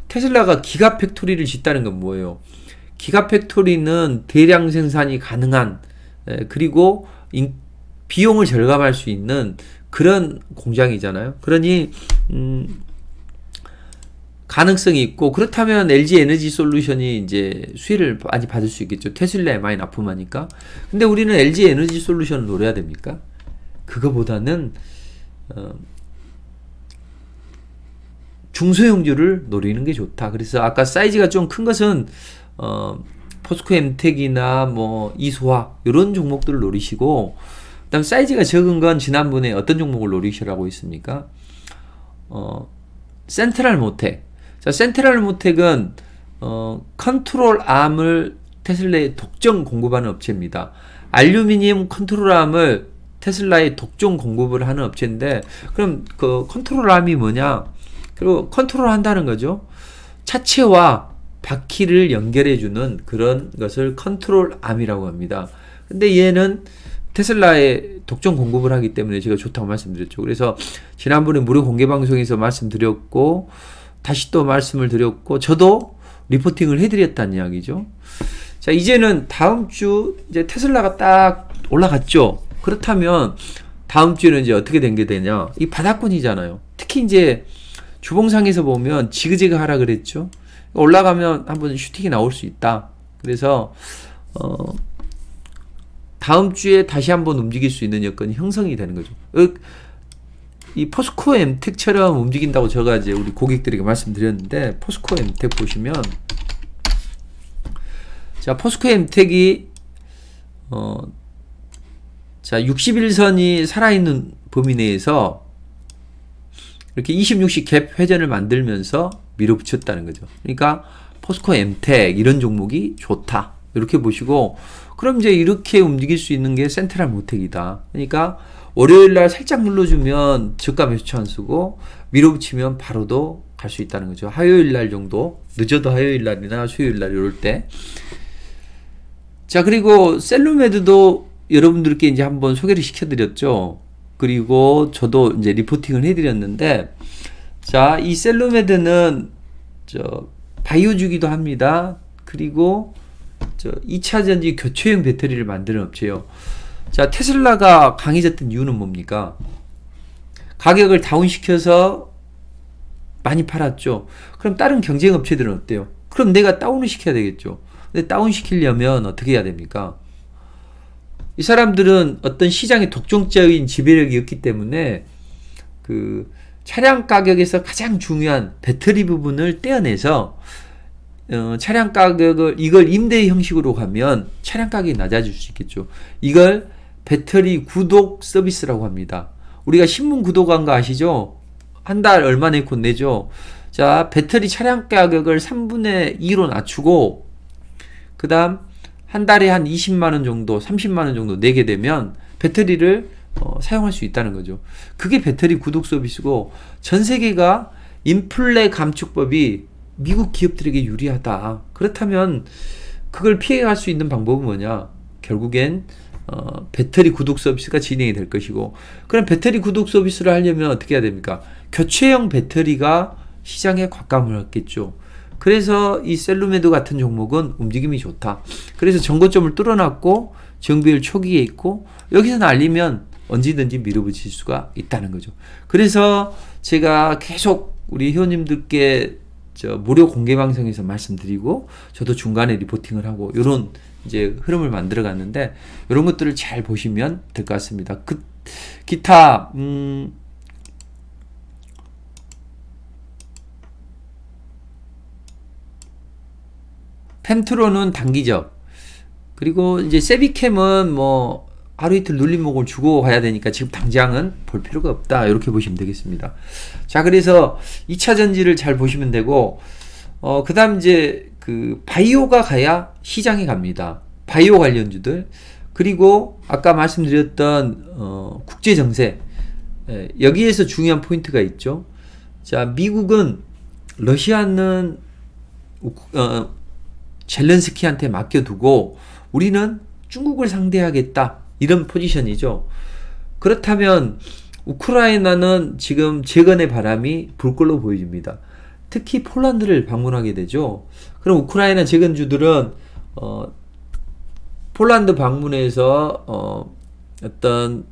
테슬라가 기가팩토리를 짓다는 건 뭐예요? 기가팩토리는 대량 생산이 가능한, 그리고 비용을 절감할 수 있는 그런 공장이잖아요. 그러니 가능성이 있고, 그렇다면 LG 에너지 솔루션이 이제 수혜를 많이 받을 수 있겠죠. 테슬라에 많이 납품하니까. 근데 우리는 LG 에너지 솔루션을 노려야 됩니까? 그거보다는 중소형주를 노리는 게 좋다. 그래서 아까 사이즈가 좀 큰 것은 포스코 엠텍이나 이소화 이런 종목들을 노리시고, 그다음 사이즈가 적은 건 지난번에 어떤 종목을 노리시라고 했습니까? 센트럴 모텍. 자, 센트럴 모텍은 컨트롤 암을 테슬라에 독점 공급하는 업체입니다. 알루미늄 컨트롤 암을 테슬라에 독점 공급을 하는 업체인데, 그럼 그 컨트롤 암이 뭐냐? 그리고 컨트롤 한다는 거죠. 차체와 바퀴를 연결해주는 그런 것을 컨트롤 암이라고 합니다. 근데 얘는 테슬라에 독점 공급을 하기 때문에 제가 좋다고 말씀드렸죠. 그래서 지난번에 무료 공개 방송에서 말씀드렸고, 다시 또 말씀을 드렸고, 저도 리포팅을 해드렸다는 이야기죠. 자, 이제는 다음 주 이제 테슬라가 딱 올라갔죠. 그렇다면 다음 주에는 이제 어떻게 된 게 되냐? 이 바닥권이잖아요. 특히 이제 주봉상에서 보면 지그재그 하라 그랬죠. 올라가면 한번 슈팅이 나올 수 있다. 그래서 다음 주에 다시 한번 움직일 수 있는 여건이 형성이 되는 거죠. 이 포스코 엠텍처럼 움직인다고 제가 이제 우리 고객들에게 말씀드렸는데, 포스코 엠텍 보시면, 자, 포스코 엠텍이 자, 61선이 살아있는 범위 내에서 이렇게 26시 갭 회전을 만들면서 밀어붙였다는 거죠. 그러니까 포스코 엠텍 이런 종목이 좋다. 이렇게 보시고, 그럼 이제 이렇게 움직일 수 있는 게 센트럴 모텍이다. 그러니까 월요일 날 살짝 눌러주면 저가 매수 찬스고 밀어붙이면 바로도 갈 수 있다는 거죠. 화요일 날 정도, 늦어도 화요일 날이나 수요일 날 이럴 때. 자, 그리고 셀루메드도 여러분들께 이제 한번 소개를 시켜드렸죠. 그리고 저도 이제 리포팅을 해드렸는데, 자, 이 셀루메드는 바이오 주기도 합니다. 그리고 2차 전지 교체용 배터리를 만드는 업체예요. 자, 테슬라가 강해졌던 이유는 뭡니까? 가격을 다운시켜서 많이 팔았죠. 그럼 다른 경쟁 업체들은 어때요? 그럼 내가 다운을 시켜야 되겠죠. 근데 다운시키려면 어떻게 해야 됩니까? 이 사람들은 어떤 시장의 독점적인 지배력이 없기 때문에 그 차량 가격에서 가장 중요한 배터리 부분을 떼어내서 차량 가격을, 이걸 임대 형식으로 가면 차량 가격이 낮아질 수 있겠죠. 이걸 배터리 구독 서비스라고 합니다. 우리가 신문 구독한 거 아시죠? 한 달 얼마 내고 내죠. 자, 배터리 차량 가격을 3분의 2로 낮추고, 그 다음 한 달에 한 20만원 정도, 30만원 정도 내게 되면 배터리를 사용할 수 있다는 거죠. 그게 배터리 구독 서비스고, 전 세계가 인플레 감축법이 미국 기업들에게 유리하다. 그렇다면 그걸 피해갈 수 있는 방법은 뭐냐? 결국엔 배터리 구독 서비스가 진행이 될 것이고, 그럼 배터리 구독 서비스를 하려면 어떻게 해야 됩니까? 교체형 배터리가 시장에 곽감을 했겠죠. 그래서 이 셀루메드 같은 종목은 움직임이 좋다. 그래서 정고점을 뚫어놨고 정비율 초기에 있고, 여기서 날리면 언제든지 밀어붙일 수가 있다는 거죠. 그래서 제가 계속 우리 회원님들께 무료 공개 방송에서 말씀드리고, 저도 중간에 리포팅을 하고 이런 이제 흐름을 만들어 갔는데, 이런 것들을 잘 보시면 될 것 같습니다. 기타 펜트로는 단기적, 그리고 이제 세비캠은 뭐 하루 이틀 눌림목을 주고 가야 되니까 지금 당장은 볼 필요가 없다. 이렇게 보시면 되겠습니다. 자, 그래서 2차 전지를 잘 보시면 되고, 그 다음 이제 그 바이오가 가야 시장에 갑니다. 바이오 관련주들. 그리고 아까 말씀드렸던 국제 정세, 여기에서 중요한 포인트가 있죠. 자, 미국은 러시아는 젤렌스키한테 맡겨두고 우리는 중국을 상대하겠다, 이런 포지션이죠. 그렇다면 우크라이나는 지금 재건의 바람이 불 걸로 보여집니다. 특히 폴란드를 방문하게 되죠. 그럼 우크라이나 재건주들은 폴란드 방문해서 어떤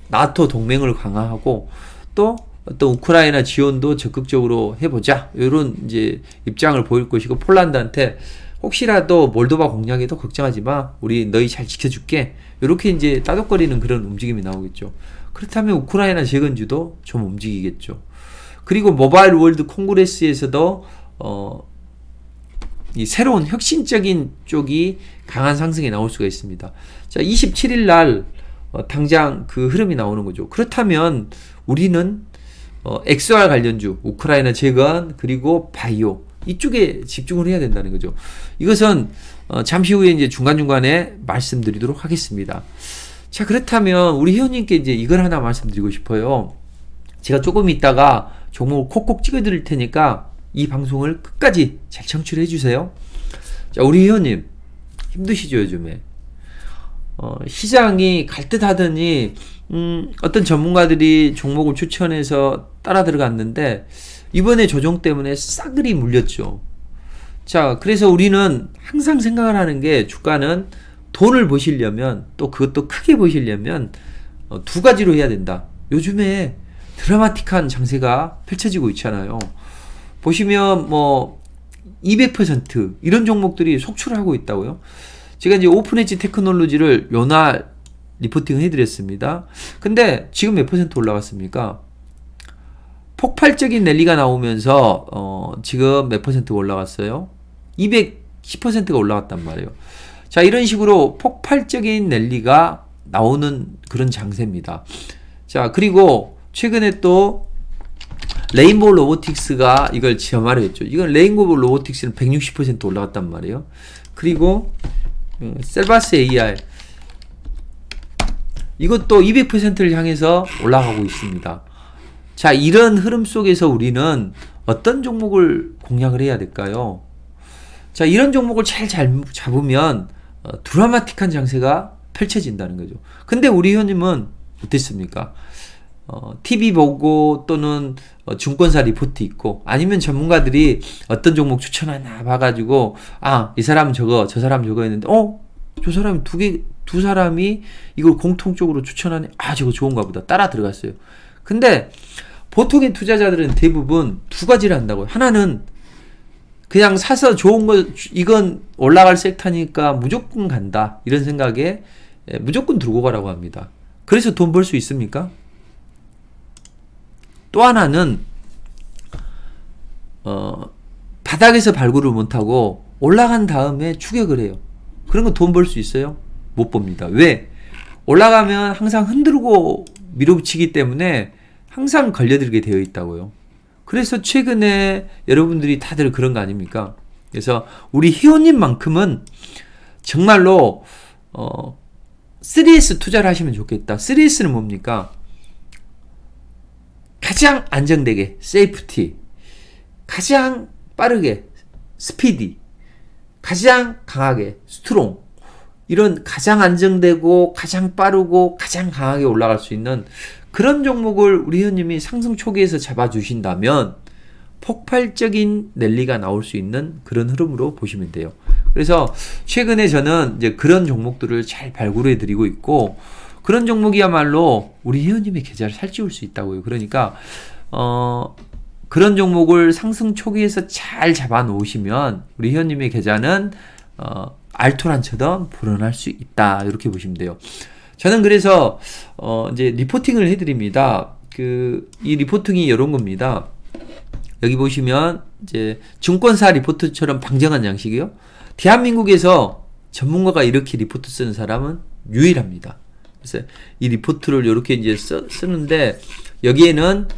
나토 동맹을 강화하고, 또 어떤 우크라이나 지원도 적극적으로 해보자, 이런 이제 입장을 보일 것이고, 폴란드한테 혹시라도 몰도바 공략에도 걱정하지 마, 우리 너희 잘 지켜줄게, 이렇게 이제 따독거리는 그런 움직임이 나오겠죠. 그렇다면 우크라이나 재건주도 좀 움직이겠죠. 그리고 모바일 월드 콩그레스에서도 이 새로운 혁신적인 쪽이 강한 상승이 나올 수가 있습니다. 자, 27일 날 당장 그 흐름이 나오는 거죠. 그렇다면 우리는 XR 관련주, 우크라이나 재건, 그리고 바이오, 이쪽에 집중을 해야 된다는 거죠. 이것은 잠시 후에 이제 중간중간에 말씀드리도록 하겠습니다. 자, 그렇다면 우리 회원님께 이제 이걸 하나 말씀드리고 싶어요. 제가 조금 있다가 종목을 콕콕 찍어 드릴 테니까 이 방송을 끝까지 잘 청취를 해주세요. 자, 우리 회원님 힘드시죠, 요즘에? 시장이 갈 듯 하더니 어떤 전문가들이 종목을 추천해서 따라 들어갔는데, 이번에 조정 때문에 싸그리 물렸죠. 자, 그래서 우리는 항상 생각을 하는 게, 주가는 돈을 보시려면, 또 그것도 크게 보시려면 두 가지로 해야 된다. 요즘에 드라마틱한 장세가 펼쳐지고 있잖아요. 보시면 뭐 200% 이런 종목들이 속출하고 있다고요. 제가 이제 오픈엣지 테크놀로지를 요날 리포팅 해드렸습니다. 근데 지금 몇 퍼센트 올라갔습니까? 폭발적인 랠리가 나오면서 지금 몇 퍼센트 올라갔어요? 210%가 올라갔단 말이에요. 자, 이런 식으로 폭발적인 랠리가 나오는 그런 장세입니다. 자, 그리고 최근에 또 레인보우 로보틱스가 이걸 점화를 했죠. 이건 레인보우 로보틱스는 160% 올라갔단 말이에요. 그리고 셀바스 AI 이것도 200%를 향해서 올라가고 있습니다. 자, 이런 흐름 속에서 우리는 어떤 종목을 공략을 해야 될까요? 자, 이런 종목을 잘 잡으면 드라마틱한 장세가 펼쳐진다는 거죠. 근데 우리 회원님은 어땠습니까? TV 보고 또는 증권사 리포트 있고 아니면 전문가들이 어떤 종목 추천하나 봐가지고 이 사람은 저거 저 사람 저거 했는데 저 사람이 두 사람이 이걸 공통적으로 추천하네. 저거 좋은가 보다. 따라 들어갔어요. 근데 보통의 투자자들은 대부분 두 가지를 한다고요. 하나는 그냥 사서 좋은 거 이건 올라갈 섹터니까 무조건 간다. 이런 생각에 무조건 들고 가라고 합니다. 그래서 돈 벌 수 있습니까? 또 하나는 바닥에서 발굴을 못하고 올라간 다음에 추격을 해요. 그런 거 돈 벌 수 있어요? 못 봅니다. 왜? 올라가면 항상 흔들고 밀어붙이기 때문에 항상 걸려들게 되어 있다고요. 그래서 최근에 여러분들이 다들 그런 거 아닙니까? 그래서 우리 회원님만큼은 정말로 3S 투자를 하시면 좋겠다. 3S는 뭡니까? 가장 안정되게 세이프티, 가장 빠르게 스피디, 가장 강하게 스트롱, 이런 가장 안정되고 가장 빠르고 가장 강하게 올라갈 수 있는 그런 종목을 우리 회원님이 상승 초기에서 잡아주신다면 폭발적인 랠리가 나올 수 있는 그런 흐름으로 보시면 돼요. 그래서 최근에 저는 이제 그런 종목들을 잘 발굴해 드리고 있고, 그런 종목이야말로 우리 회원님의 계좌를 살찌울 수 있다고요. 그러니까 그런 종목을 상승 초기에서 잘 잡아 놓으시면 우리 회원님의 계좌는 알토란처럼 불어날 수 있다. 이렇게 보시면 돼요. 저는 그래서 이제 리포팅을 해드립니다. 이 리포팅이 이런 겁니다. 여기 보시면 이제 증권사 리포트처럼 방정한 양식이요. 대한민국에서 전문가가 이렇게 리포트 쓰는 사람은 유일합니다. 그래서 이 리포트를 이렇게 이제 쓰는데 여기에는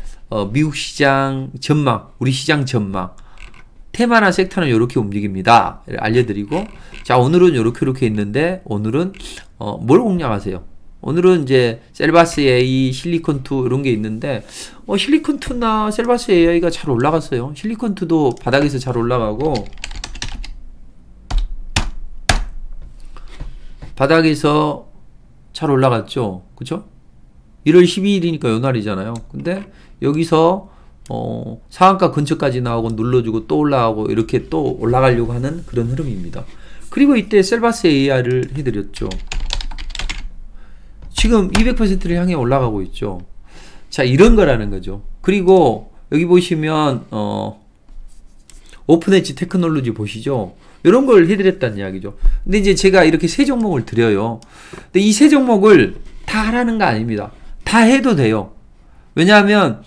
미국 시장 전망, 우리 시장 전망, 테마나 섹터는 이렇게 움직입니다. 알려드리고, 자, 오늘은 이렇게 있는데, 오늘은, 뭘 공략하세요? 오늘은 이제, 셀바스 AI, 실리콘2 이런 게 있는데, 실리콘2나 셀바스 AI가 잘 올라갔어요. 실리콘2도 바닥에서 잘 올라가고, 바닥에서 잘 올라갔죠. 그쵸? 1월 12일이니까 요 날이잖아요. 근데, 여기서, 상한가 근처까지 나오고 눌러주고 또 올라가고 이렇게 또 올라가려고 하는 그런 흐름입니다. 그리고 이때 셀바스 AI를 해드렸죠. 지금 200%를 향해 올라가고 있죠. 자, 이런 거라는 거죠. 그리고 여기 보시면 오픈 엣지 테크놀로지 보시죠. 이런 걸 해드렸다는 이야기죠. 근데 이제 제가 이렇게 세 종목을 드려요. 근데 이 세 종목을 다 하라는 거 아닙니다. 다 해도 돼요. 왜냐하면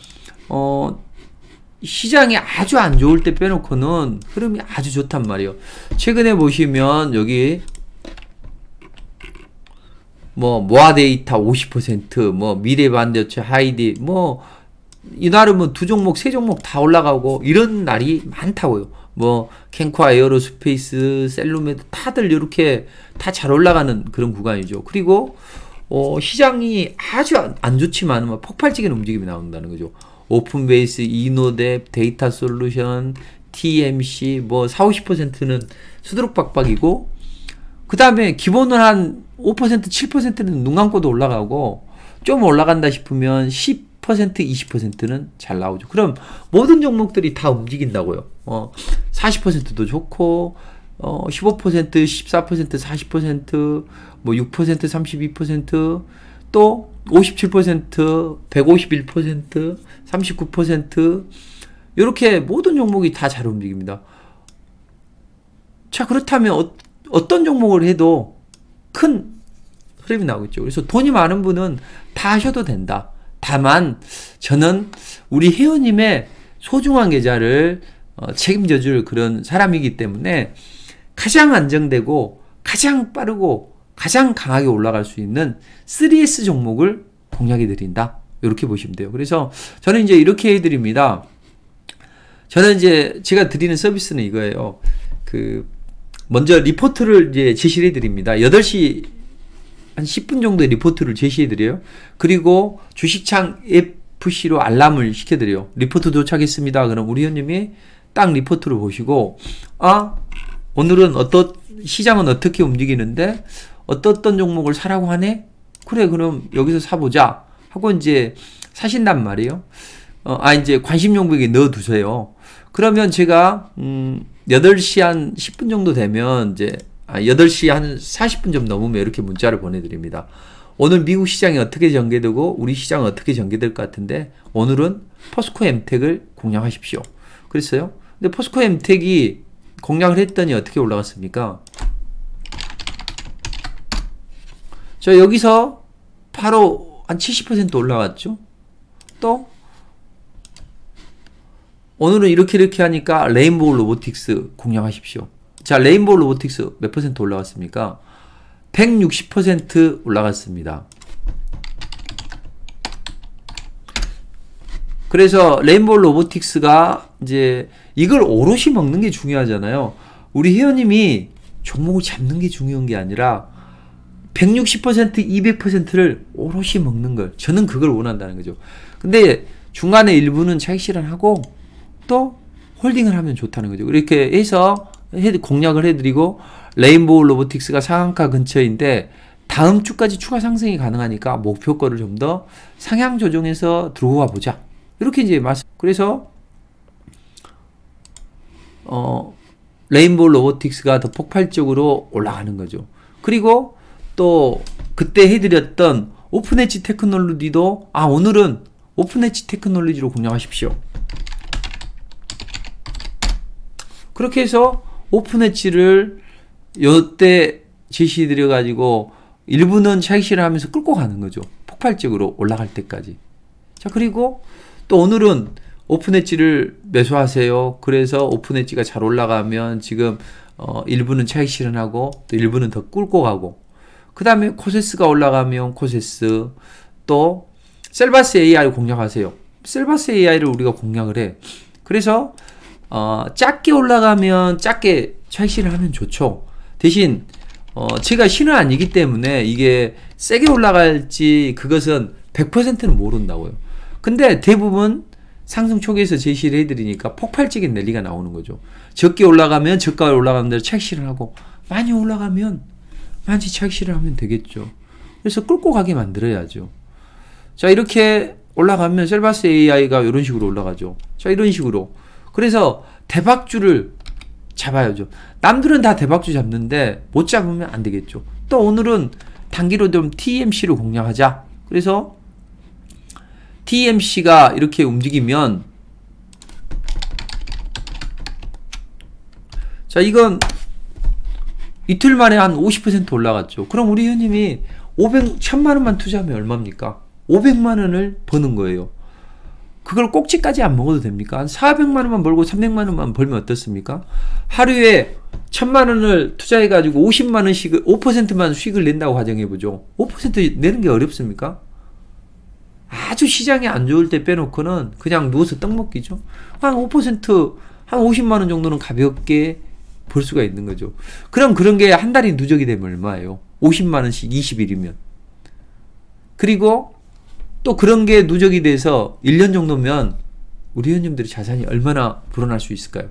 시장이 아주 안 좋을 때 빼놓고는 흐름이 아주 좋단 말이에요. 최근에 보시면 여기 모아 데이터 50%, 미래 반도체 하이디, 이날은 두 종목, 세 종목 다 올라가고 이런 날이 많다고요. 캔코아 에어로스페이스, 셀루메드 다들 이렇게 다 잘 올라가는 그런 구간이죠. 그리고 시장이 아주 안 좋지만 폭발적인 움직임이 나온다는 거죠. 오픈베이스, 이노뎁, 데이터 솔루션, TMC 40~50%는 수두룩박박이고, 그 다음에 기본은 한 5%, 7%는 눈 감고도 올라가고, 좀 올라간다 싶으면 10%, 20%는 잘 나오죠. 그럼 모든 종목들이 다 움직인다고요. 40%도 좋고, 15%, 14%, 40%, 6%, 32%, 또 57%, 151%, 39% 이렇게 모든 종목이 다 잘 움직입니다. 자, 그렇다면 어떤 종목을 해도 큰 흐름이 나오겠죠. 그래서 돈이 많은 분은 다 하셔도 된다. 다만 저는 우리 회원님의 소중한 계좌를 책임져줄 그런 사람이기 때문에 가장 안정되고 가장 빠르고 가장 강하게 올라갈 수 있는 3S 종목을 공략해 드린다. 이렇게 보시면 돼요. 그래서 저는 이제 이렇게 해드립니다. 저는 이제 제가 드리는 서비스는 이거예요. 먼저 리포트를 이제 제시를 해드립니다. 8시 한 10분 정도의 리포트를 제시해드려요. 그리고 주식창 FC로 알람을 시켜드려요. 리포트 도착했습니다. 그럼 우리 회원님이 딱 리포트를 보시고, 오늘은 시장은 어떻게 움직이는데, 어떤 종목을 사라고 하네? 그래, 그럼 여기서 사보자. 하고 이제 사신단 말이에요. 이제 관심 종목에 넣어두세요. 그러면 제가, 8시 한 10분 정도 되면 이제 8시 한 40분 좀 넘으면 이렇게 문자를 보내드립니다. 오늘 미국 시장이 어떻게 전개되고 우리 시장은 어떻게 전개될 것 같은데 오늘은 포스코 엠텍을 공략하십시오. 그랬어요. 근데 포스코 엠텍이 공략을 했더니 어떻게 올라갔습니까? 저 여기서 바로 한 70% 올라갔죠. 또 오늘은 이렇게 하니까 레인보우 로보틱스 공략하십시오. 자, 레인보우 로보틱스 몇 퍼센트 올라갔습니까? 160% 올라갔습니다. 그래서 레인보우 로보틱스가 이제 이걸 오롯이 먹는 게 중요하잖아요. 우리 회원님이 종목을 잡는 게 중요한 게 아니라 160%, 200%를 오롯이 먹는 걸, 저는 그걸 원한다는 거죠. 근데 중간에 일부는 차익 실현하고 또 홀딩을 하면 좋다는 거죠. 이렇게 해서 공략을 해드리고, 레인보우 로보틱스가 상한가 근처인데 다음 주까지 추가 상승이 가능하니까 목표가를 좀 더 상향 조정해서 들어와 보자. 이렇게 이제 그래서 레인보우 로보틱스가 더 폭발적으로 올라가는 거죠. 그리고 또 그때 해드렸던 오픈 엣지 테크놀로지도 오늘은 오픈 엣지 테크놀로지로 공략하십시오. 그렇게 해서 오픈 엣지를 요때 제시해드려 가지고 일부는 차익 실현하면서 끌고 가는 거죠. 폭발적으로 올라갈 때까지. 자, 그리고 또 오늘은 오픈 엣지를 매수하세요. 그래서 오픈 엣지가 잘 올라가면 지금 일부는 차익 실현하고 또 일부는 더 끌고 가고, 그 다음에 코세스가 올라가면 코세스, 또 셀바스 AI 공략하세요. 셀바스 AI를 우리가 공략을 해. 그래서 작게 올라가면 작게 차익 실현하면 좋죠. 대신 제가 신은 아니기 때문에 이게 세게 올라갈지 그것은 100%는 모른다고요. 근데 대부분 상승 초기에서 제시를 해드리니까 폭발적인 랠리가 나오는 거죠. 적게 올라가면 저가 올라가는 대로 차익 실현하고, 많이 올라가면 많이 차익 실현하면 되겠죠. 그래서 끌고 가게 만들어야죠. 자, 이렇게 올라가면 셀바스 AI가 이런 식으로 올라가죠. 자, 이런 식으로. 그래서 대박주를 잡아야죠. 남들은 다 대박주 잡는데 못 잡으면 안 되겠죠. 또 오늘은 단기로 좀 TMC로 공략하자. 그래서 TMC가 이렇게 움직이면, 자, 이건 이틀 만에 한 50% 올라갔죠. 그럼 우리 회원님이 1000만 원만 투자하면 얼마입니까? 500만 원을 버는 거예요. 그걸 꼭지까지 안 먹어도 됩니까? 한 400만 원만 벌고 300만 원만 벌면 어떻습니까? 하루에 1000만 원을 투자해가지고 50만 원씩을 5%만 수익을 낸다고 가정해보죠. 5% 내는 게 어렵습니까? 아주 시장이 안 좋을 때 빼놓고는 그냥 누워서 떡 먹기죠. 한 5%, 한 50만 원 정도는 가볍게 벌 수가 있는 거죠. 그럼 그런 게 한 달이 누적이 되면 얼마예요? 50만 원씩 20일이면. 그리고 또 그런 게 누적이 돼서 1년 정도면 우리 회원님들의 자산이 얼마나 불어날 수 있을까요?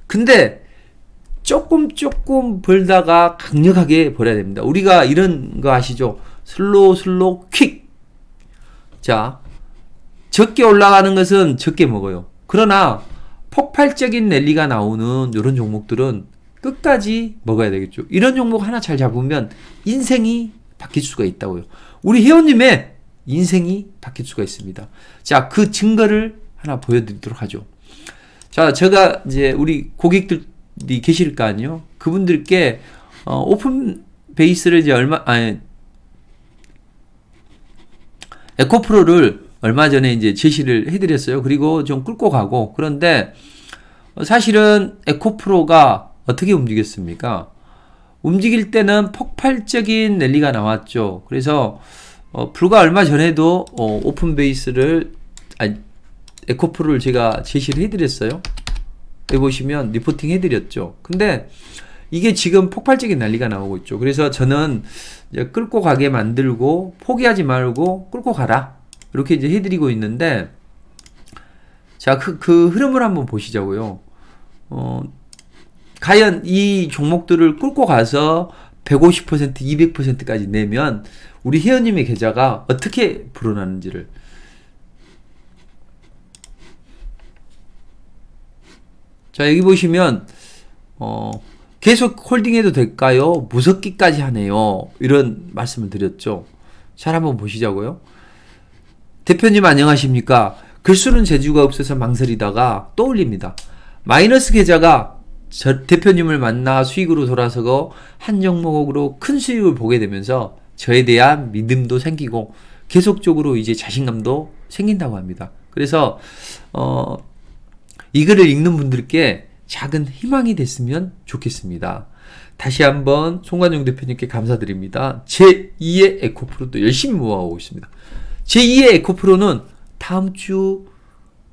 근데 조금 벌다가 강력하게 벌어야 됩니다. 우리가 이런 거 아시죠? 슬로우 퀵. 자, 적게 올라가는 것은 적게 먹어요. 그러나 폭발적인 랠리가 나오는 이런 종목들은 끝까지 먹어야 되겠죠. 이런 종목 하나 잘 잡으면 인생이 바뀔 수가 있다고요. 우리 회원님의 인생이 바뀔 수가 있습니다. 자, 그 증거를 하나 보여드리도록 하죠. 자, 제가 이제 우리 고객들이 계실 거 아니에요? 그분들께 오픈 베이스를 이제 에코프로를 얼마 전에 이제 제시를 해드렸어요. 그리고 좀 끌고 가고, 그런데 사실은 에코프로가 어떻게 움직였습니까? 움직일 때는 폭발적인 랠리가 나왔죠. 그래서 불과 얼마 전에도 오픈 베이스를 에코프로를 제가 제시를 해드렸어요. 보시면 리포팅 해드렸죠. 근데 이게 지금 폭발적인 난리가 나오고 있죠. 그래서 저는 이제 끌고 가게 만들고 포기하지 말고 끌고 가라 이렇게 이제 해드리고 있는데, 자, 그 흐름을 한번 보시자고요. 과연 이 종목들을 끌고 가서 150%, 200%까지 내면 우리 회원님의 계좌가 어떻게 불어나는지를. 자, 여기 보시면 계속 홀딩해도 될까요? 무섭기까지 하네요. 이런 말씀을 드렸죠. 잘 한번 보시자고요. 대표님 안녕하십니까? 글쓰는 재주가 없어서 망설이다가 떠올립니다. 마이너스 계좌가 대표님을 만나 수익으로 돌아서고 한 종목으로 큰 수익을 보게 되면서 저에 대한 믿음도 생기고 계속적으로 이제 자신감도 생긴다고 합니다. 그래서 이 글을 읽는 분들께 작은 희망이 됐으면 좋겠습니다. 다시 한번 송관용 대표님께 감사드립니다. 제2의 에코프로도 열심히 모아오고 있습니다. 제2의 에코프로는 다음 주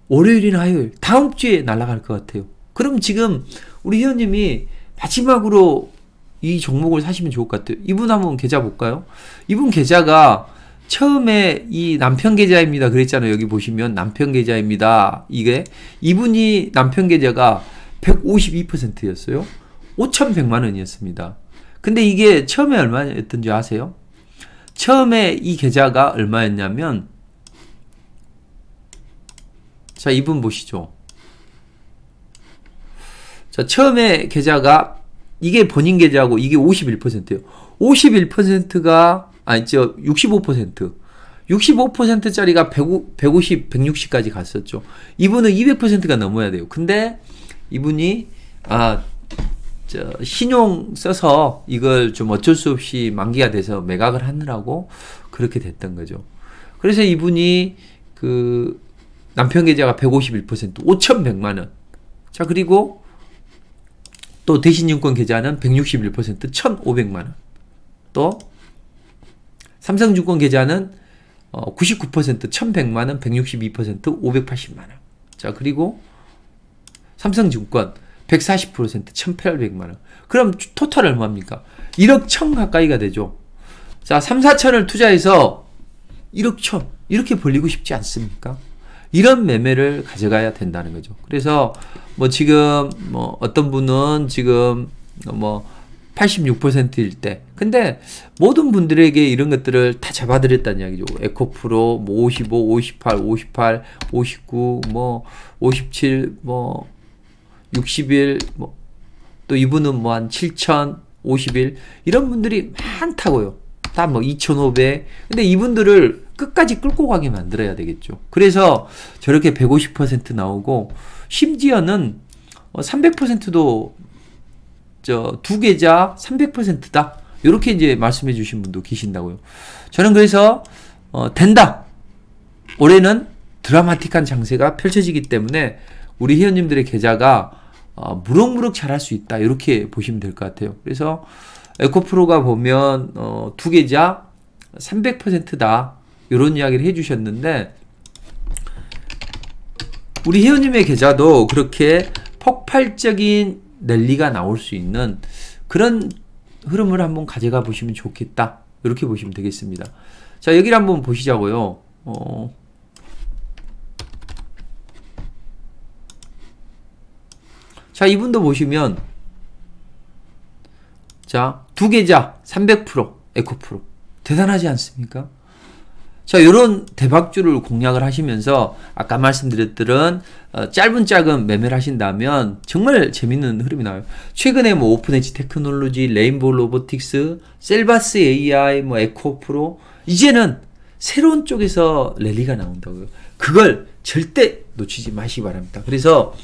월요일이나 화요일, 다음 주에 날아갈 것 같아요. 그럼 지금 우리 회원님이 마지막으로 이 종목을 사시면 좋을 것 같아요. 이분 한번 계좌 볼까요? 이분 계좌가 처음에 이 남편 계좌입니다 그랬잖아요. 여기 보시면 남편 계좌입니다. 이분이 남편 계좌가 152%였어요. 5,100만 원이었습니다. 근데 이게 처음에 얼마였던지 아세요? 처음에 이 계좌가 얼마였냐면, 자, 이분 보시죠. 자, 처음에 계좌가, 이게 본인 계좌고 이게 51%예요. 51%가 아니죠. 65%. 65%짜리가 150, 160까지 갔었죠. 이분은 200%가 넘어야 돼요. 근데 이분이 신용 써서 이걸 좀 어쩔 수 없이 만기가 돼서 매각을 하느라고 그렇게 됐던 거죠. 그래서 이분이 그 남편 계좌가 151%, 5,100만 원. 자, 그리고 또 대신증권 계좌는 161%, 1,500만 원. 또 삼성증권 계좌는 99%, 1,100만 원, 162%, 580만 원. 자, 그리고 삼성증권 140%, 1,800만 원. 그럼 토탈 얼마입니까? 1억 1천 가까이가 되죠. 자, 3, 4천을 투자해서 1억 1천 이렇게 벌리고 싶지 않습니까? 이런 매매를 가져가야 된다는 거죠. 그래서 뭐 지금 뭐 어떤 분은 지금 뭐 86%일 때, 근데 모든 분들에게 이런 것들을 다 잡아드렸다는 이야기죠. 에코프로 뭐 55, 58, 58, 59, 뭐 57, 뭐 60일, 뭐 또 이분은 뭐 한 7,000, 50일 이런 분들이 많다고요. 다 뭐 2,500. 근데 이분들을 끝까지 끌고 가게 만들어야 되겠죠. 그래서 저렇게 150% 나오고, 심지어는 300%도 두 계좌 300%다. 이렇게 이제 말씀해 주신 분도 계신다고요. 저는 그래서 된다. 올해는 드라마틱한 장세가 펼쳐지기 때문에 우리 회원님들의 계좌가 무럭무럭 자랄 수 있다. 이렇게 보시면 될 것 같아요. 그래서 에코프로가 보면 두 계좌 300%다. 이런 이야기를 해주셨는데, 우리 회원님의 계좌도 그렇게 폭발적인 랠리가 나올 수 있는 그런 흐름을 한번 가져가 보시면 좋겠다. 이렇게 보시면 되겠습니다. 자, 여기를 한번 보시자고요. 자, 이분도 보시면, 자, 두 계좌 300% 에코프로 대단하지 않습니까? 자, 요런 대박주를 공략을 하시면서 아까 말씀드렸던 짧은 매매를 하신다면 정말 재밌는 흐름이 나와요. 최근에 뭐 오픈엣지 테크놀로지, 레인보우 로보틱스, 셀바스 AI, 뭐 에코프로, 이제는 새로운 쪽에서 랠리가 나온다고요. 그걸 절대 놓치지 마시기 바랍니다. 그래서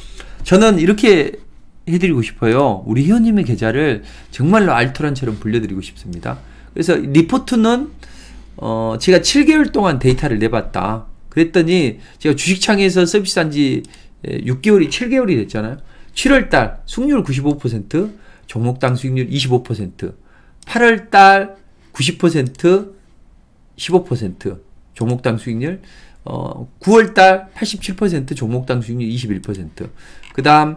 저는 이렇게 해드리고 싶어요. 우리 회원님의 계좌를 정말로 알토란처럼 불려드리고 싶습니다. 그래서 리포트는 제가 7개월 동안 데이터를 내봤다. 그랬더니 제가 주식창에서 서비스한 지 6개월이 7개월이 됐잖아요. 7월달 수익률 95%, 종목당 수익률 25%, 8월달 90%, 15%, 종목당 수익률, 9월달 87%, 종목당 수익률 21%, 그 다음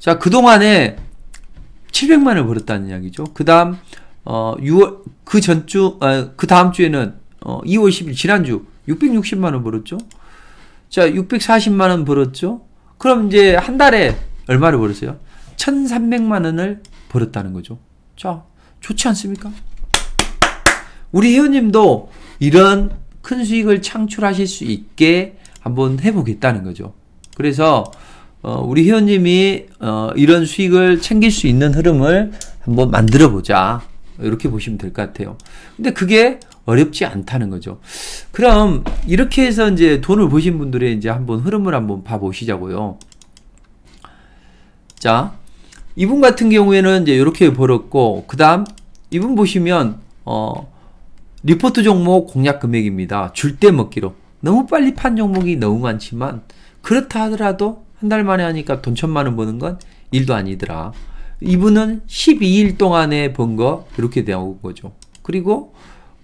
자, 그동안에 700만을 벌었다는 이야기죠. 그 다음, 6월, 그 다음 주에는, 2월 10일, 지난주, 660만원 벌었죠. 자, 640만원 벌었죠. 그럼 이제 한 달에 얼마를 벌었어요? 1300만원을 벌었다는 거죠. 자, 좋지 않습니까? 우리 회원님도 이런 큰 수익을 창출하실 수 있게 한번 해보겠다는 거죠. 그래서 우리 회원님이 이런 수익을 챙길 수 있는 흐름을 한번 만들어 보자, 이렇게 보시면 될 것 같아요. 근데 그게 어렵지 않다는 거죠. 그럼 이렇게 해서 이제 돈을 버신 분들의 이제 한번 흐름을 한번 봐보시자고요. 자, 이분 같은 경우에는 이제 이렇게 벌었고, 그 다음 이분 보시면 리포트 종목 공략 금액입니다. 줄 때 먹기로. 너무 빨리 판 종목이 너무 많지만, 그렇다 하더라도 한 달 만에 하니까 돈 1000만원 버는 건 일도 아니더라. 이분은 12일 동안에 번 거 이렇게 나온 거죠. 그리고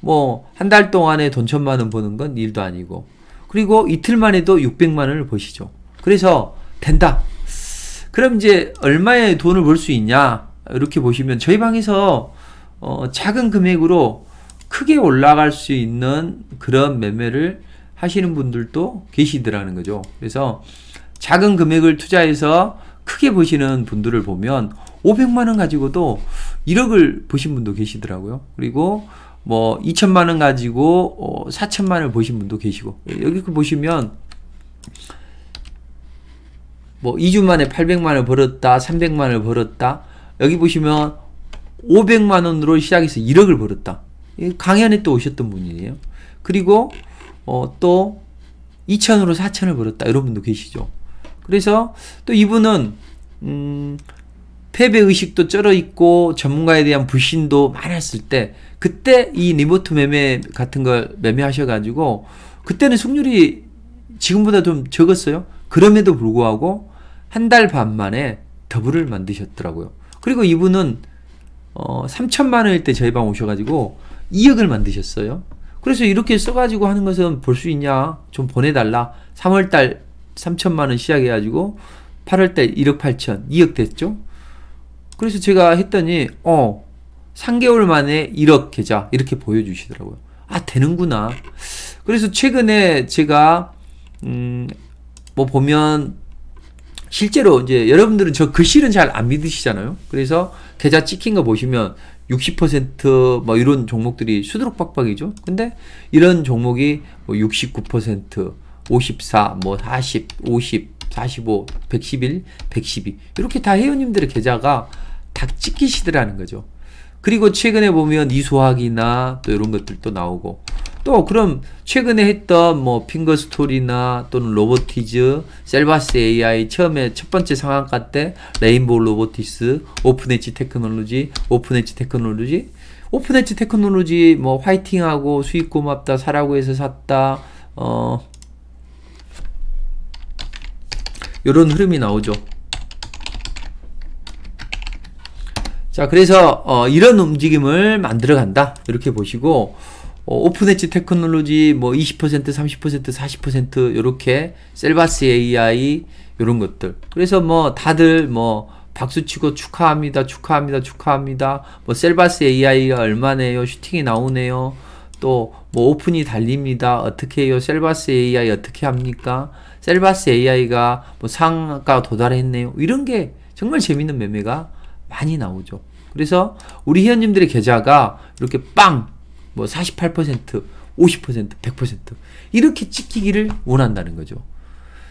뭐 한 달 동안에 돈 1000만원 버는 건 일도 아니고, 그리고 이틀 만에도 600만원을 버시죠. 그래서 된다. 그럼 이제 얼마의 돈을 벌 수 있냐, 이렇게 보시면 저희 방에서 작은 금액으로 크게 올라갈 수 있는 그런 매매를 하시는 분들도 계시더라는 거죠. 그래서 작은 금액을 투자해서 크게 버시는 분들을 보면 500만원 가지고도 1억을 버신 분도 계시더라고요. 그리고 뭐 2천만원 가지고 4천만원을 버신 분도 계시고, 여기 보시면 뭐 2주 만에 800만원을 벌었다, 300만원을 벌었다. 여기 보시면 500만원으로 시작해서 1억을 벌었다. 강연에 또 오셨던 분이에요. 그리고 또 2천으로 4천을 벌었다, 이런 분도 계시죠. 그래서 또 이분은 패배의식도 쩔어있고 전문가에 대한 불신도 많았을 때, 그때 이 리모트 매매 같은 걸 매매하셔가지고 그때는 승률이 지금보다 좀 적었어요. 그럼에도 불구하고 한 달 반 만에 더블을 만드셨더라고요. 그리고 이분은 3천만원일 때 저희 방 오셔가지고 2억을 만드셨어요. 그래서 이렇게 써가지고 하는 것은 볼 수 있냐, 좀 보내달라. 3월달 3천만원 시작해가지고 8월달 1억 8천, 2억 됐죠. 그래서 제가 했더니 3개월 만에 1억 계좌, 이렇게 보여주시더라고요. 아, 되는구나. 그래서 최근에 제가 뭐 보면 실제로 이제 여러분들은 저 글씨는 잘 안 믿으시잖아요. 그래서 계좌 찍힌 거 보시면 60% 이런 종목들이 수두룩박박이죠. 근데 이런 종목이 뭐 69%, 54, 40, 50, 45, 111, 112 이렇게 다 회원님들의 계좌가 다 찍히시더라는 거죠. 그리고 최근에 보면 이수학이나 또 이런 것들도 나오고, 또 그럼 최근에 했던 뭐 핑거스토리나 또는 로보티즈, 셀바스 AI, 처음에 첫 번째 상한가 때 레인보우 로보티스, 오픈엣지 테크놀로지, 오픈엣지 테크놀로지 뭐 화이팅하고 수익 고맙다, 사라고 해서 샀다, 요런 흐름이 나오죠. 자, 그래서 이런 움직임을 만들어 간다, 이렇게 보시고, 오픈엣지 테크놀로지 뭐 20%, 30%, 40% 요렇게, 셀바스 AI 요런 것들. 그래서 뭐 다들 뭐 박수치고 축하합니다, 뭐 셀바스 AI가 얼마네요, 슈팅이 나오네요, 또 뭐 오픈이 달립니다, 어떻게 해요, 셀바스 AI 어떻게 합니까, 셀바스 AI가 뭐 상가 도달했네요. 이런 게 정말 재밌는 매매가 많이 나오죠. 그래서 우리 회원님들의 계좌가 이렇게 빵 뭐 48%, 50%, 100% 이렇게 찍히기를 원한다는 거죠.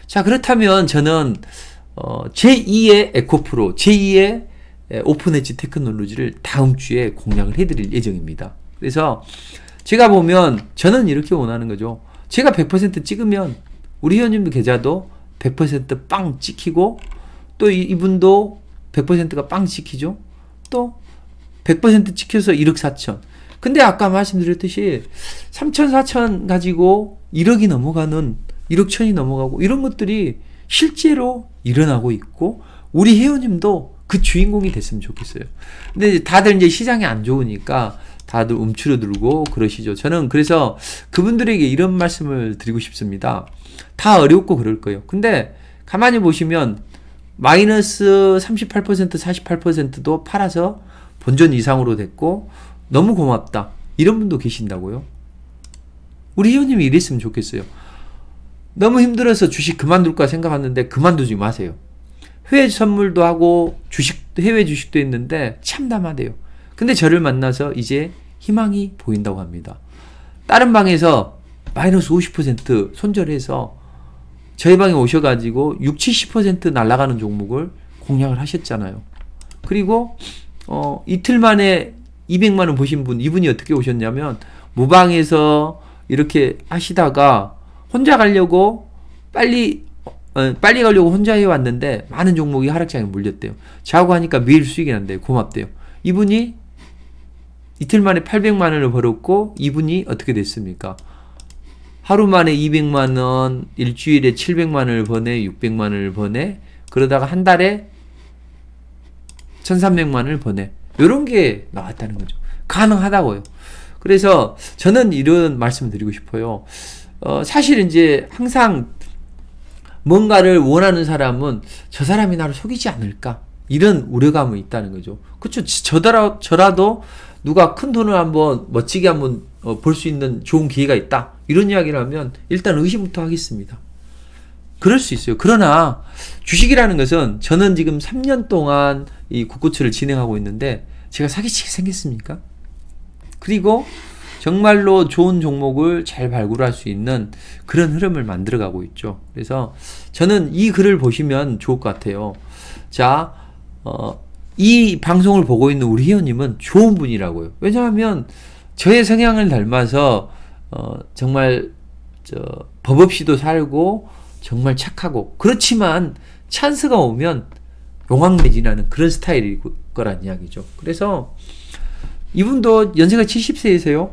자, 그렇다면 저는 제2의 에코프로, 제2의 오픈엣지 테크놀로지를 다음 주에 공략을 해드릴 예정입니다. 그래서 제가 보면 저는 이렇게 원하는 거죠. 제가 100% 찍으면 우리 회원님들 계좌도 100% 빵 찍히고, 또 이분도 100%가 빵 찍히죠. 또 100% 찍혀서 1억 4천. 근데 아까 말씀드렸듯이 3천 4천 가지고 1억이 넘어가는, 1억 천이 넘어가고 이런 것들이 실제로 일어나고 있고, 우리 회원님도 그 주인공이 됐으면 좋겠어요. 근데 다들 이제 시장이 안 좋으니까 다들 움츠러들고 그러시죠. 저는 그래서 그분들에게 이런 말씀을 드리고 싶습니다. 다 어렵고 그럴 거예요. 근데 가만히 보시면 마이너스 38% 48%도 팔아서 본전 이상으로 됐고 너무 고맙다 이런 분도 계신다고요. 우리 회원님이 이랬으면 좋겠어요. 너무 힘들어서 주식 그만둘까 생각하는데 그만두지 마세요. 회회 선물도 하고 해외 주식도 있는데 참담하대요. 근데 저를 만나서 이제 희망이 보인다고 합니다. 다른 방에서 마이너스 50% 손절해서 저희 방에 오셔가지고 60-70% 날아가는 종목을 공략을 하셨잖아요. 그리고 이틀 만에 200만원 보신 분, 이분이 어떻게 오셨냐면 무방에서 이렇게 하시다가 혼자 가려고 빨리 가려고 혼자 해왔는데 많은 종목이 하락장에 물렸대요. 저하고 하니까 매일 수익이 난대요. 고맙대요. 이분이 이틀 만에 800만원을 벌었고 이분이 어떻게 됐습니까? 하루 만에 200만원, 일주일에 700만원을 버네, 600만원을 버네, 그러다가 한 달에 1300만원을 버네. 요런 게 나왔다는 거죠. 가능하다고요. 그래서 저는 이런 말씀을 드리고 싶어요. 사실 이제 항상 뭔가를 원하는 사람은 저 사람이 나를 속이지 않을까? 이런 우려감이 있다는 거죠. 그렇죠. 저라도 누가 큰 돈을 한번 멋지게 한번 벌 수 있는 좋은 기회가 있다. 이런 이야기를 하면 일단 의심부터 하겠습니다. 그럴 수 있어요. 그러나 주식이라는 것은 저는 지금 3년 동안 이 국고츠를 진행하고 있는데 제가 사기치게 생겼습니까? 그리고 정말로 좋은 종목을 잘 발굴할 수 있는 그런 흐름을 만들어가고 있죠. 그래서 저는 이 글을 보시면 좋을 것 같아요. 자, 이 방송을 보고 있는 우리 회원님은 좋은 분이라고요. 왜냐하면 저의 성향을 닮아서 정말 법 없이도 살고 정말 착하고 그렇지만 찬스가 오면 용왕매진하는 그런 스타일일 거란 이야기죠. 그래서 이분도 연세가 70세이세요.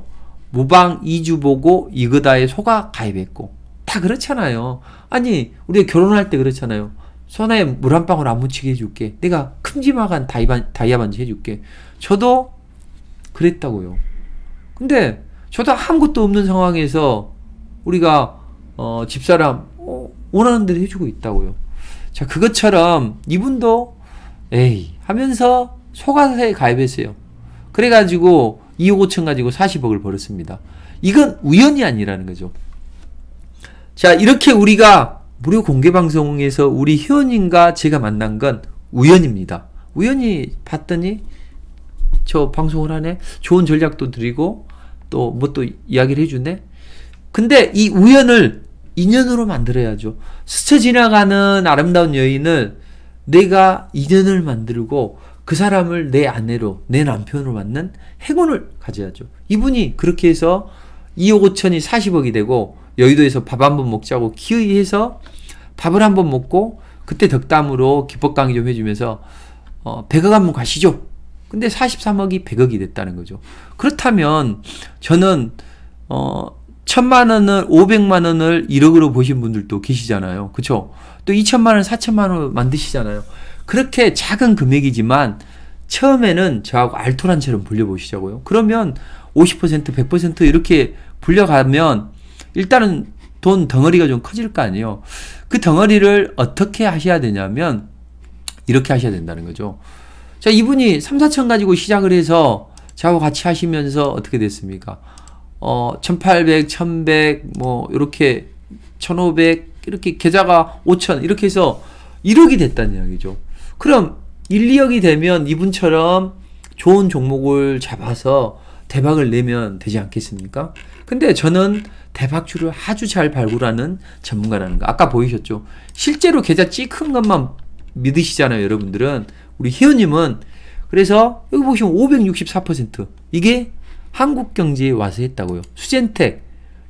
무방 2주 보고 이거다에 속아 가입했고 다 그렇잖아요. 아니 우리가 결혼할 때 그렇잖아요. 손에 물 한 방울 안 묻히게 해줄게. 내가 큼지막한 다이아 반지 해줄게. 저도 그랬다고요. 근데 저도 아무것도 없는 상황에서 우리가 집사람 원하는 대로 해주고 있다고요. 자, 그것처럼 이분도 에이 하면서 속아서 가입했어요. 그래가지고 2억 5천 가지고 40억을 벌었습니다. 이건 우연이 아니라는 거죠. 자, 이렇게 우리가 무료 공개 방송에서 우리 회원님과 제가 만난 건 우연입니다. 우연히 봤더니 저 방송을 하네. 좋은 전략도 드리고 또 뭐 또 이야기를 해주네. 근데 이 우연을 인연으로 만들어야죠. 스쳐 지나가는 아름다운 여인을 내가 인연을 만들고 그 사람을 내 아내로 내 남편으로 만든 행운을 가져야죠. 이분이 그렇게 해서 2억 5천이 40억이 되고 여의도에서 밥 한번 먹자고 기의해서 밥을 한번 먹고 그때 덕담으로 기법 강의 좀 해주면서 100억 한번 가시죠. 근데 43억이 100억이 됐다는 거죠. 그렇다면 저는 1000만원을 500만원을 1억으로 보신 분들도 계시잖아요. 그쵸? 또 2000만원 4000만원 만드시잖아요. 그렇게 작은 금액이지만 처음에는 저하고 알토란처럼 불려보시자고요. 그러면 50% 100% 이렇게 불려가면 일단은 돈 덩어리가 좀 커질 거 아니에요. 그 덩어리를 어떻게 하셔야 되냐면 이렇게 하셔야 된다는 거죠. 자, 이분이 3, 4천 가지고 시작을 해서 저하고 같이 하시면서 어떻게 됐습니까? 1800, 1100, 뭐 이렇게 1500 이렇게 계좌가 5000 이렇게 해서 1억이 됐다는 이야기죠. 그럼 1, 2억이 되면 이분처럼 좋은 종목을 잡아서 대박을 내면 되지 않겠습니까? 근데 저는 대박주를 아주 잘 발굴하는 전문가라는 거. 아까 보이셨죠? 실제로 계좌 찌큰 것만 믿으시잖아요, 여러분들은. 우리 회원님은 그래서 여기 보시면 564% 이게 한국경제에 와서 했다고요. 수젠텍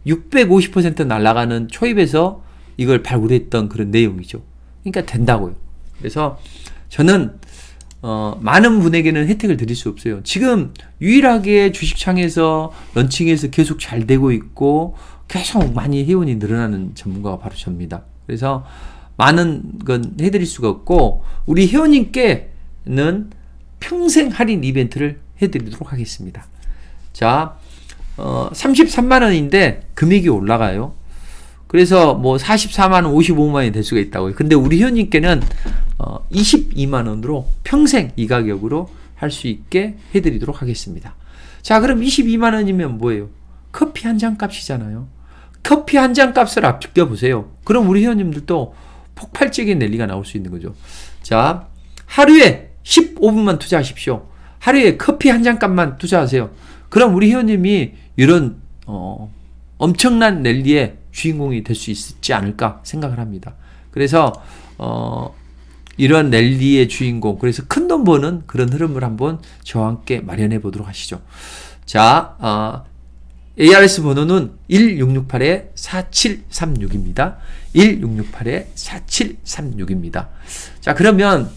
650% 날아가는 초입에서 이걸 발굴했던 그런 내용이죠. 그러니까 된다고요. 그래서 저는 많은 분에게는 혜택을 드릴 수 없어요. 지금 유일하게 주식창에서 런칭해서 계속 잘 되고 있고 계속 많이 회원이 늘어나는 전문가가 바로 저입니다. 그래서 많은 건 해드릴 수가 없고 우리 회원님께는 평생 할인 이벤트를 해드리도록 하겠습니다. 자, 33만원인데 금액이 올라가요. 그래서 뭐 44만원, 55만원이 될 수가 있다고요. 근데 우리 회원님께는 22만원으로 평생 이 가격으로 할 수 있게 해드리도록 하겠습니다. 자, 그럼 22만원이면 뭐예요? 커피 한 잔 값이잖아요. 커피 한 잔 값을 아껴보세요. 그럼 우리 회원님들도 폭발적인 랠리가 나올 수 있는 거죠. 자, 하루에 15분만 투자하십시오. 하루에 커피 한 잔 값만 투자하세요. 그럼 우리 회원님이 이런 엄청난 랠리의 주인공이 될 수 있지 않을까 생각을 합니다. 그래서 이런 랠리의 주인공, 그래서 큰 돈 버는 그런 흐름을 한번 저와 함께 마련해 보도록 하시죠. 자, ARS 번호는 1668-4736입니다. 1668-4736입니다. 자, 그러면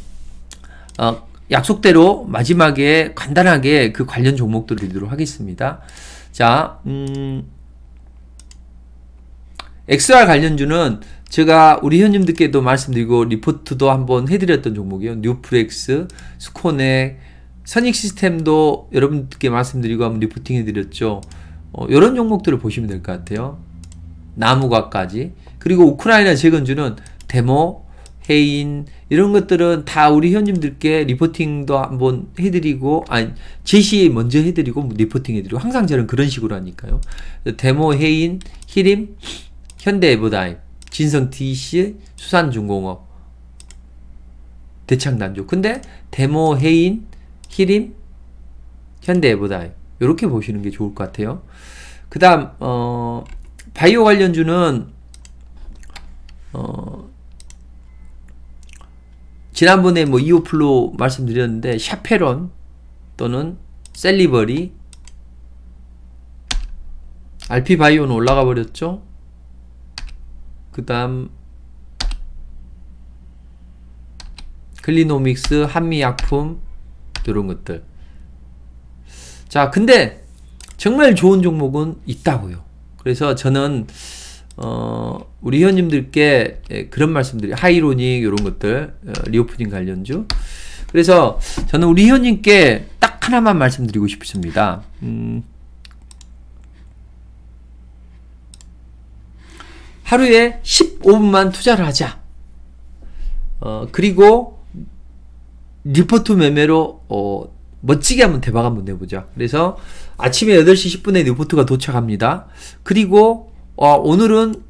약속대로 마지막에 간단하게 그 관련 종목들을 드리도록 하겠습니다. 자, XR 관련주는 제가 우리 회원님들께도 말씀드리고 리포트도 한번 해드렸던 종목이에요. 뉴프렉스, 스코넥, 선익시스템도 여러분들께 말씀드리고 한번 리포팅 해드렸죠. 이런 종목들을 보시면 될 것 같아요. 나무과까지. 그리고 우크라이나 재건주는 데모, 해인 이런 것들은 다 우리 회원님들께 리포팅도 한번 해드리고, 아니 제시 먼저 해드리고 리포팅 해드리고, 항상 저는 그런 식으로 하니까요. 데모, 해인, 히림, 현대에버다임, 진성TC, 수산중공업, 대창단조. 근데 데모, 해인, 히림, 현대에버다임 이렇게 보시는 게 좋을 것 같아요. 그 다음 바이오 관련주는 지난번에 뭐 이오플로 말씀드렸는데 샤페론 또는 셀리버리, RP바이오는 올라가 버렸죠. 그 다음 클리노믹스, 한미약품 이런 것들. 자, 근데 정말 좋은 종목은 있다고요. 그래서 저는 우리 회원님들께 그런 말씀드려요. 하이로닉 이런 것들, 리오프닝 관련주. 그래서 저는 우리 회원님께 딱 하나만 말씀드리고 싶습니다. 하루에 15분만 투자를 하자. 그리고 리포트 매매로 멋지게 한번 대박 한번 내보자. 그래서 아침에 8시 10분에 리포트가 도착합니다. 그리고 오늘은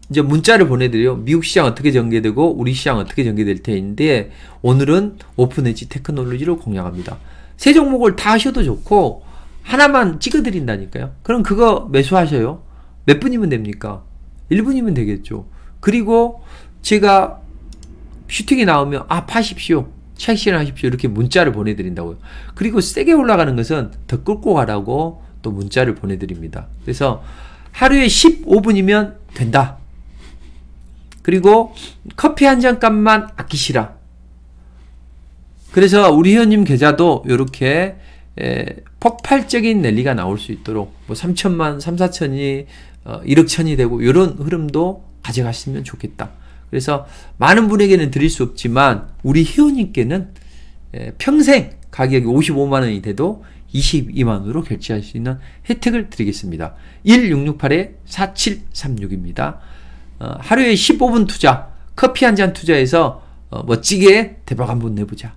이제 문자를 보내드려요. 미국 시장 어떻게 전개되고 우리 시장 어떻게 전개될 텐데, 오늘은 오픈엣지 테크놀로지를 공략합니다. 세 종목을 다 하셔도 좋고 하나만 찍어드린다니까요. 그럼 그거 매수하셔요. 몇 분이면 됩니까? 1분이면 되겠죠. 그리고 제가 슈팅이 나오면 파십시오, 착실하십시오 이렇게 문자를 보내드린다고요. 그리고 세게 올라가는 것은 더 끌고 가라고 또 문자를 보내드립니다. 그래서 하루에 15분이면 된다. 그리고 커피 한 잔 값만 아끼시라. 그래서 우리 회원님 계좌도 이렇게 폭발적인 랠리가 나올 수 있도록 뭐 3천만, 3, 4천이 1억 천이 되고 이런 흐름도 가져가시면 좋겠다. 그래서 많은 분에게는 드릴 수 없지만 우리 회원님께는 평생 가격이 55만원이 돼도 22만원으로 결제할 수 있는 혜택을 드리겠습니다. 1668-4736입니다. 하루에 15분 투자, 커피 한 잔 투자해서 멋지게 대박 한번 내보자.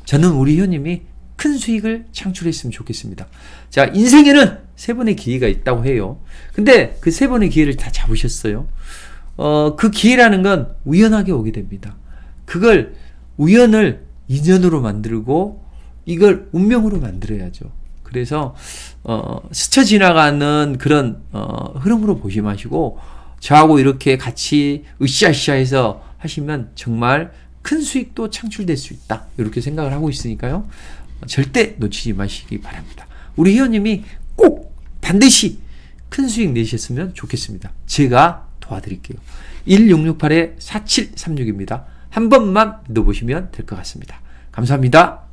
저는 우리 회원님이 큰 수익을 창출했으면 좋겠습니다. 자, 인생에는 3번의 기회가 있다고 해요. 근데 그 3번의 기회를 다 잡으셨어요. 그 기회라는 건 우연하게 오게 됩니다. 그걸 우연을 인연으로 만들고 이걸 운명으로 만들어야죠. 그래서 스쳐 지나가는 그런 흐름으로 보지 마시고 저하고 이렇게 같이 으쌰으쌰해서 하시면 정말 큰 수익도 창출될 수 있다. 이렇게 생각을 하고 있으니까요. 절대 놓치지 마시기 바랍니다. 우리 회원님이 꼭 반드시 큰 수익 내셨으면 좋겠습니다. 제가 도와드릴게요. 1668-4736입니다. 한 번만 넣어보시면 될 것 같습니다. 감사합니다.